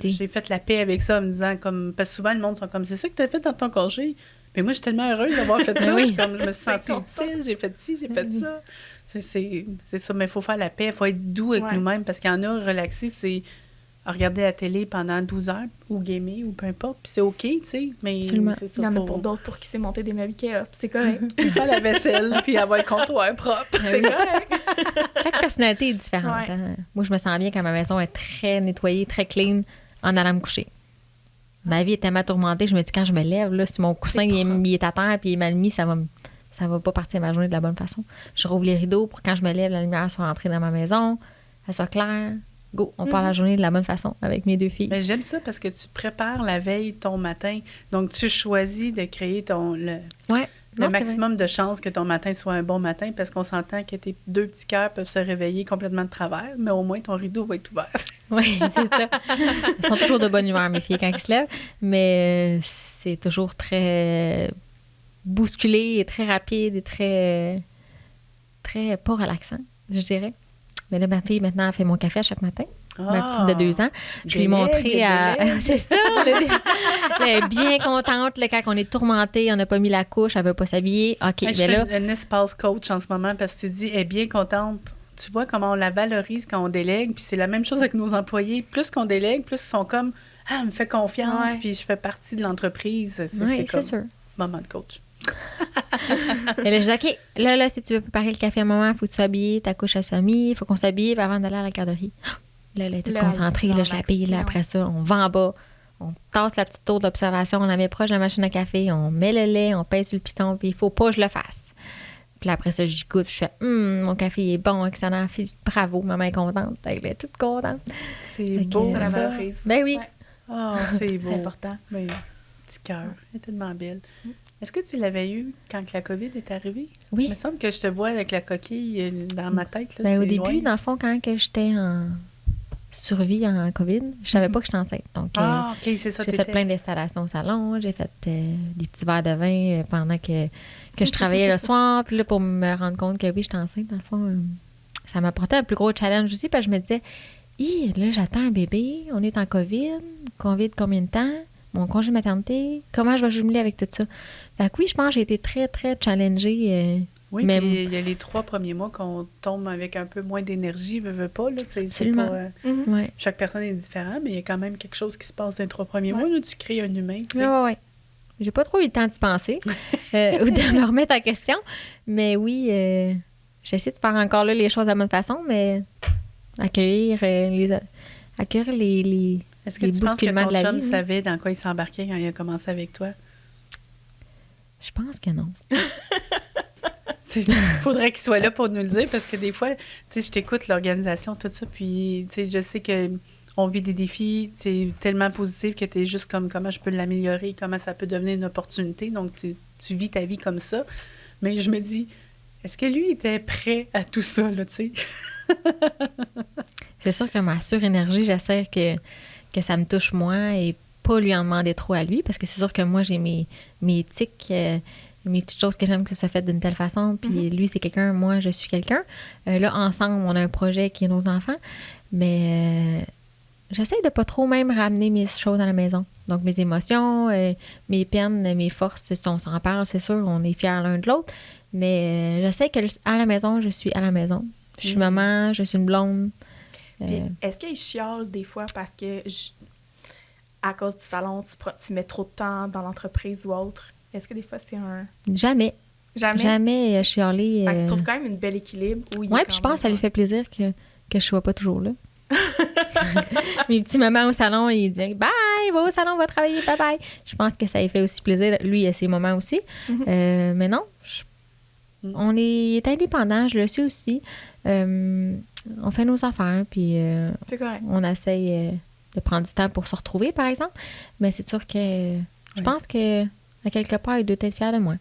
j'ai fait la paix avec ça, en me disant, comme... Parce que souvent, le monde sont comme, c'est ça que tu as fait dans ton congé? Mais moi, je suis tellement heureuse d'avoir fait ça. Je me suis sentie utile, j'ai fait ci, j'ai fait ça. C'est ça, mais il faut faire la paix, il faut être doux avec nous-mêmes, parce qu'il y en a, relaxer, c'est regarder la télé pendant 12 heures, ou gamer, ou peu importe, puis c'est OK, tu sais, mais absolument. C'est ça, il y en a pour d'autres pour qui c'est monter des meubles Ikea, c'est correct. Faire la vaisselle, puis avoir le comptoir propre, c'est correct. Chaque personnalité est différente. Hein? Moi, je me sens bien quand ma maison est très nettoyée, très clean, en allant me coucher. Ma vie est tellement tourmentée, je me dis, quand je me lève, là, si mon coussin il est à terre, puis il est mal mis, ça va pas partir ma journée de la bonne façon. Je rouvre les rideaux pour quand je me lève, la lumière soit entrée dans ma maison, elle soit claire. Go, on part la journée de la bonne façon avec mes 2 filles. Mais j'aime ça parce que tu prépares la veille ton matin. Donc, tu choisis de créer le maximum de chances que ton matin soit un bon matin, parce qu'on s'entend que tes 2 petits cœurs peuvent se réveiller complètement de travers, mais au moins ton rideau va être ouvert. Oui, c'est ça. Elles sont toujours de bonne humeur, mes filles, quand elles se lèvent, mais c'est toujours très bousculé et très rapide et très pas relaxant, je dirais. Mais là, ma fille, maintenant, elle fait mon café à chaque matin. Ma petite de 2 ans. Je lui ai montré à... C'est ça! Elle est bien contente. Là, quand on est tourmenté, on n'a pas mis la couche, elle ne veut pas s'habiller. OK, je fais un espace coach en ce moment, parce que tu dis, elle est bien contente. Tu vois comment on la valorise quand on délègue. Puis c'est la même chose avec nos employés. Plus qu'on délègue, plus ils sont comme, elle me fait confiance, puis je fais partie de l'entreprise. Oui, c'est sûr. Moment de coach. Et là, je dis, OK, là, si tu veux préparer le café à un moment, il faut que tu s'habilles, ta couche à semis, il faut qu'on s'habille avant d'aller à la garderie. Là, elle est toute concentrée, là, je l'habille, là, après ça, on va en bas, on tasse la petite tour d'observation, on la met proche de la machine à café, on met le lait, on pèse sur le piton, puis il faut pas que je le fasse. Puis là, après ça, je goûte, puis je fais, mon café est bon, excellent, bravo, maman est contente, elle est toute contente. C'est beau, ça. La valorise. Ben oui. Oh, c'est beau. C'est important. Oui, petit cœur, elle est tellement belle. Est-ce que tu l'avais eu quand la COVID est arrivée? Oui. Il me semble que je te vois avec la coquille dans ma tête. Là, ben, au début, dans le fond, quand j'étais en survie en COVID, je savais pas que j'étais enceinte. Donc, OK, c'est ça. J'ai fait plein d'installations au salon, j'ai fait des petits verres de vin pendant que je travaillais le soir. Puis là, pour me rendre compte que oui, j'étais enceinte, dans le fond, ça m'apportait un plus gros challenge aussi, parce que je me disais, là, j'attends un bébé, on est en COVID combien de temps? Mon congé de maternité, comment je vais jumeler avec tout ça? Fait que oui, je pense que j'ai été très, très challengée. Oui, mais il y a les 3 premiers mois qu'on tombe avec un peu moins d'énergie, veut pas, là. Absolument. Pas, chaque personne est différente, mais il y a quand même quelque chose qui se passe dans les 3 premiers mois, là, tu crées un humain. Oui. J'ai pas trop eu le temps d'y penser ou de me remettre en question, mais oui, j'essaie de faire encore là les choses de la bonne façon, mais accueillir les Est-ce que tu penses que ton chum vie, savait dans quoi il s'embarquait quand il a commencé avec toi? Je pense que non. Il faudrait qu'il soit là pour nous le dire, parce que des fois, tu sais, je t'écoute l'organisation, tout ça, puis tu sais, je sais qu'on vit des défis tellement positifs que tu es juste comme comment je peux l'améliorer, comment ça peut devenir une opportunité. Donc, tu vis ta vie comme ça. Mais je me dis, est-ce que lui était prêt à tout ça, là, tu sais? C'est sûr que ma surénergie, j'essaie que ça me touche moins et pas lui en demander trop à lui, parce que c'est sûr que moi, j'ai mes tics, mes petites choses que j'aime que ça soit fait d'une telle façon, puis lui, c'est quelqu'un, moi, je suis quelqu'un. Là, ensemble, on a un projet qui est nos enfants, mais j'essaie de pas trop même ramener mes choses à la maison. Donc, mes émotions, mes peines, mes forces, si on s'en parle, c'est sûr, on est fiers l'un de l'autre, mais j'essaie que à la maison, je suis à la maison. Je suis maman, je suis une blonde. Puis, est-ce qu'il chiale des fois parce que à cause du salon, tu mets trop de temps dans l'entreprise ou autre? Est-ce que des fois, c'est un... Jamais. Jamais chialer. Tu trouves quand même une belle équilibre? Oui, puis je pense que ça lui fait plaisir que je sois pas toujours là. Mes petits moments au salon, il dit « Bye, va au salon, va travailler, bye-bye ». Je pense que ça lui fait aussi plaisir. Lui, il a ses moments aussi. Mais non, on est indépendants, je le sais aussi. On fait nos affaires, puis on essaye de prendre du temps pour se retrouver, par exemple. Mais c'est sûr que je pense que à quelque part, il doit être fier de moi.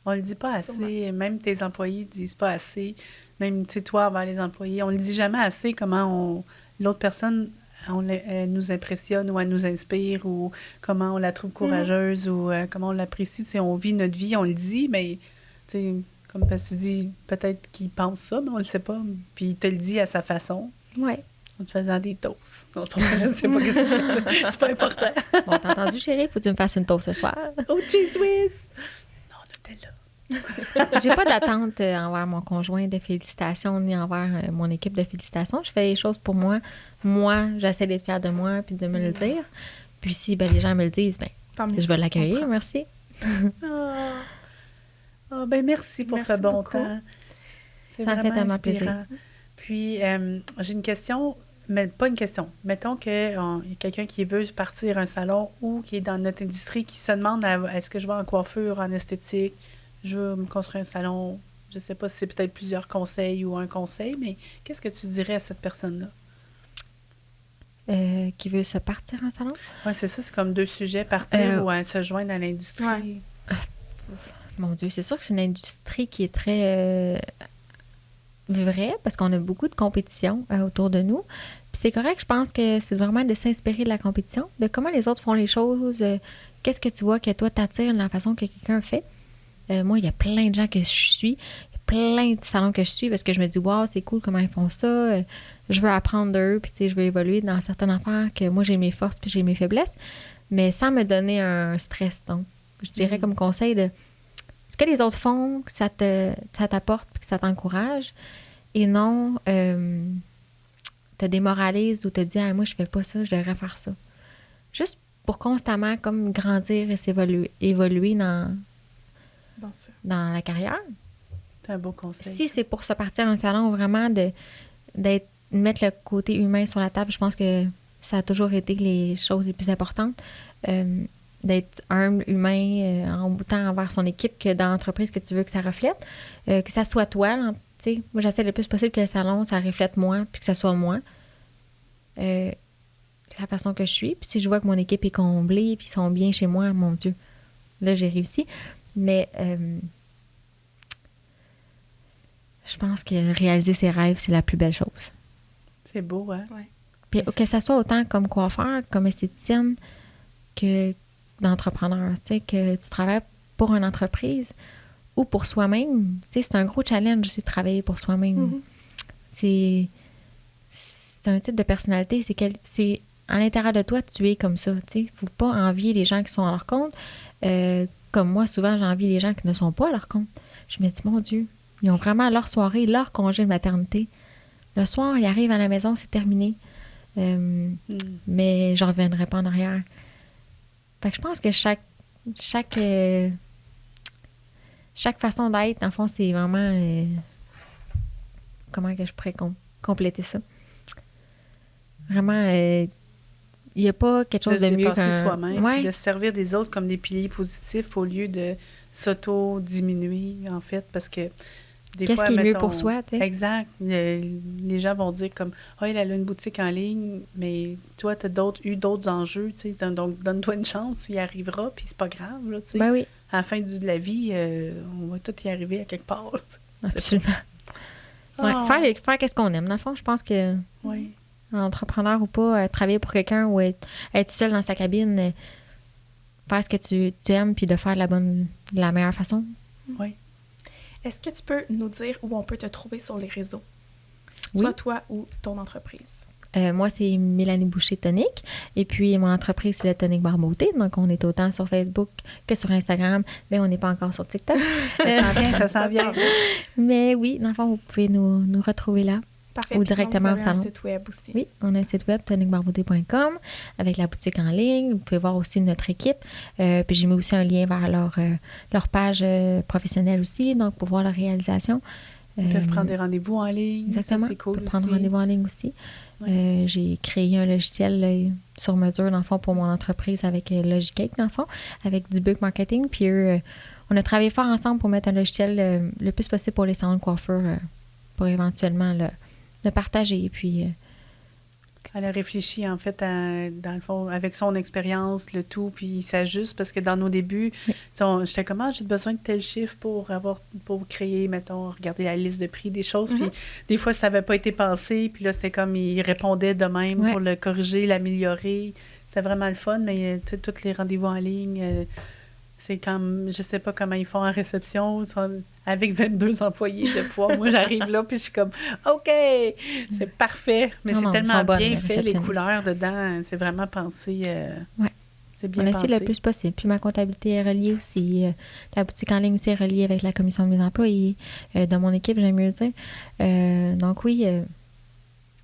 On le dit pas assez. Même tes employés ne disent pas assez. Même, tu sais, toi, envers les employés, on le dit jamais assez comment l'autre personne, elle nous impressionne ou elle nous inspire ou comment on la trouve courageuse ou comment on l'apprécie. Tu sais, on vit notre vie, on le dit, mais, tu sais, comme parce que tu dis, peut-être qu'il pense ça, mais on le sait pas. Puis il te le dit à sa façon. Oui. En te faisant des toasts. Non, je sais pas qu'est-ce que c'est pas important. Bon, t'as entendu, chérie? Faut que tu me fasses une toast ce soir. Oh, cheese whiz! Non, Nutella. J'ai pas d'attente envers mon conjoint de félicitations ni envers mon équipe de félicitations. Je fais les choses pour moi. Moi, j'essaie d'être fière de moi puis de me le dire. Puis si les gens me le disent, je vais l'accueillir. Merci. Ben merci pour ce bon beaucoup. temps. C'est Ça me fait vraiment tellement inspirant. plaisir. Puis, j'ai une question, mais pas une question. Mettons qu'il y a quelqu'un qui veut partir un salon ou qui est dans notre industrie qui se demande est-ce que je vais en coiffure, en esthétique, je veux me construire un salon. Je sais pas si c'est peut-être plusieurs conseils ou un conseil, mais qu'est-ce que tu dirais à cette personne-là? Qui veut se partir un salon? Oui, c'est ça, c'est comme deux sujets, partir ou se joindre à l'industrie. Ouais. Mon Dieu, c'est sûr que c'est une industrie qui est très vraie parce qu'on a beaucoup de compétition autour de nous. Puis c'est correct, je pense que c'est vraiment de s'inspirer de la compétition, de comment les autres font les choses, qu'est-ce que tu vois que toi t'attires de la façon que quelqu'un fait. Moi, il y a plein de gens que je suis, il y a plein de salons que je suis parce que je me dis, wow, c'est cool comment ils font ça, je veux apprendre d'eux, puis tu sais, je veux évoluer dans certaines affaires que moi j'ai mes forces puis j'ai mes faiblesses, mais sans me donner un stress. Donc, je dirais comme conseil de ce que les autres font, que ça t'apporte puis que ça t'encourage, et non te démoralise ou te dire moi je fais pas ça, je devrais faire ça. Juste pour constamment comme grandir et évoluer dans la carrière. C'est un beau conseil. Si c'est pour se partir un salon, vraiment de mettre le côté humain sur la table, je pense que ça a toujours été les choses les plus importantes. D'être humble, humain, autant envers son équipe que dans l'entreprise que tu veux que ça reflète. Que ça soit toi. Là, moi, j'essaie le plus possible que le salon, ça reflète moi, puis que ça soit moi. La façon que je suis. Puis si je vois que mon équipe est comblée, puis ils sont bien chez moi, mon Dieu, là, j'ai réussi. Mais je pense que réaliser ses rêves, c'est la plus belle chose. C'est beau, hein? Ouais. Puis que ça soit autant comme coiffeur, comme esthéticienne, que d'entrepreneur, tu sais, que tu travailles pour une entreprise ou pour soi-même, tu sais, c'est un gros challenge aussi de travailler pour soi-même. C'est un type de personnalité, c'est à l'intérieur de toi, tu es comme ça, tu sais. Faut pas envier les gens qui sont à leur compte. Comme moi, souvent, j'envie les gens qui ne sont pas à leur compte. Je me dis, mon Dieu, ils ont vraiment leur soirée, leur congé de maternité. Le soir, ils arrivent à la maison, c'est terminé. Mais je ne reviendrai pas en arrière. Fait que je pense que chaque façon d'être, en fond, c'est vraiment... comment que je pourrais compléter ça? Vraiment, il n'y a pas quelque chose de mieux qu'un... soi-même, ouais. de se servir des autres comme des piliers positifs au lieu de s'auto-diminuer, en fait, parce que des Qu'est-ce fois, qui est mieux mettons, pour soi, tu sais? Exact. Les gens vont dire comme « Ah, elle a une boutique en ligne, mais toi, tu as eu d'autres enjeux, tu sais, donc donne-toi une chance, tu y arriveras, puis c'est pas grave, là, tu sais. » Ben oui, À la fin de la vie, on va tout y arriver à quelque part. absolument. Ouais, faire qu'est-ce qu'on aime. Dans le fond, je pense que Oui. entrepreneur ou pas, travailler pour quelqu'un ou être seul dans sa cabine, faire ce que tu aimes puis de faire de la meilleure façon. Oui. Est-ce que tu peux nous dire où on peut te trouver sur les réseaux? Oui. Soit toi ou ton entreprise. Moi, c'est Mélanie Boucher Tonic. Et puis, mon entreprise, c'est le Tonic Bar Beauté. Donc, on est autant sur Facebook que sur Instagram, mais on n'est pas encore sur TikTok. Ça sent bien. Mais oui, dans le fond, vous pouvez nous retrouver là. Parfait. Ou Puis sinon, directement vous au avez un salon. site web aussi. Oui, on a un site web, tonicbarbauté.com, avec la boutique en ligne. Vous pouvez voir aussi notre équipe. Puis j'ai mis aussi un lien vers leur page professionnelle aussi, donc pour voir la réalisation. Ils peuvent prendre des rendez-vous en ligne. Exactement. Ça, c'est cool on peut prendre aussi. rendez-vous en ligne aussi. Ouais. J'ai créé un logiciel là, sur mesure, dans le fond, pour mon entreprise avec Logicake, dans le fond, avec du book marketing. Puis on a travaillé fort ensemble pour mettre un logiciel le plus possible pour les salons de coiffure pour éventuellement le partager. Puis Elle a réfléchi, en fait, dans le fond, avec son expérience, le tout, puis il s'ajuste, parce que dans nos débuts, j'étais comme, j'ai besoin de tel chiffre pour créer, mettons, regarder la liste de prix des choses, puis des fois, ça n'avait pas été pensé, puis là, c'était comme, il répondait de même pour le corriger, l'améliorer. C'était vraiment le fun, mais, tu sais, tous les rendez-vous en ligne, c'est comme, je sais pas comment ils font en réception, avec 22 employés de fois. Moi, j'arrive là, puis je suis comme, OK, c'est parfait. Mais c'est tellement bien fait, les couleurs dedans. C'est vraiment pensé. C'est bien pensé. On essaie le plus possible. Puis ma comptabilité est reliée aussi. La boutique en ligne aussi est reliée avec la commission des employés de mon équipe, j'aime mieux dire. Donc oui,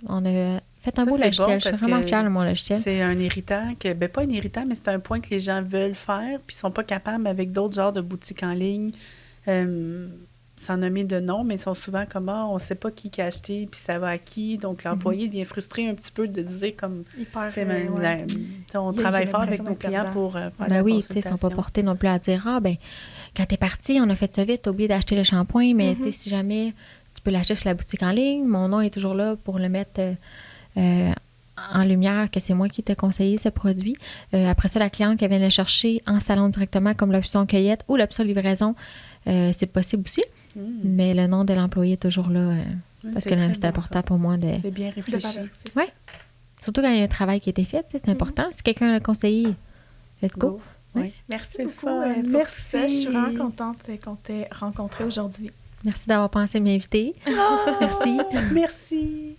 on a fait un beau logiciel. Je suis vraiment fière de mon logiciel. C'est un irritant, pas un irritant, mais c'est un point que les gens veulent faire, puis ils sont pas capables avec d'autres genres de boutiques en ligne. Sans nommer de nom, mais ils sont souvent comme on ne sait pas qui a acheté, puis ça va à qui. Donc, l'employé devient frustré un petit peu de dire comme on travaille fort avec nos clients pour faire la oui, consultation. Ils ne sont pas portés non plus à dire quand tu es parti, on a fait ça vite, tu as oublié d'acheter le shampoing, mais si jamais tu peux l'acheter sur la boutique en ligne, mon nom est toujours là pour le mettre en lumière que c'est moi qui t'ai conseillé ce produit. Après ça, la cliente qui vient le chercher en salon directement comme l'option cueillette ou l'option livraison, c'est possible aussi. Mais le nom de l'employé est toujours là parce que c'est important pour moi de... C'est bien réfléchi. Oui. Surtout quand il y a un travail qui a été fait, c'est important. Si quelqu'un l'a conseillé, let's go. Oui. Merci beaucoup pour ça. Je suis vraiment contente qu'on t'ait rencontré aujourd'hui. Merci d'avoir pensé à m'inviter. Merci. Merci.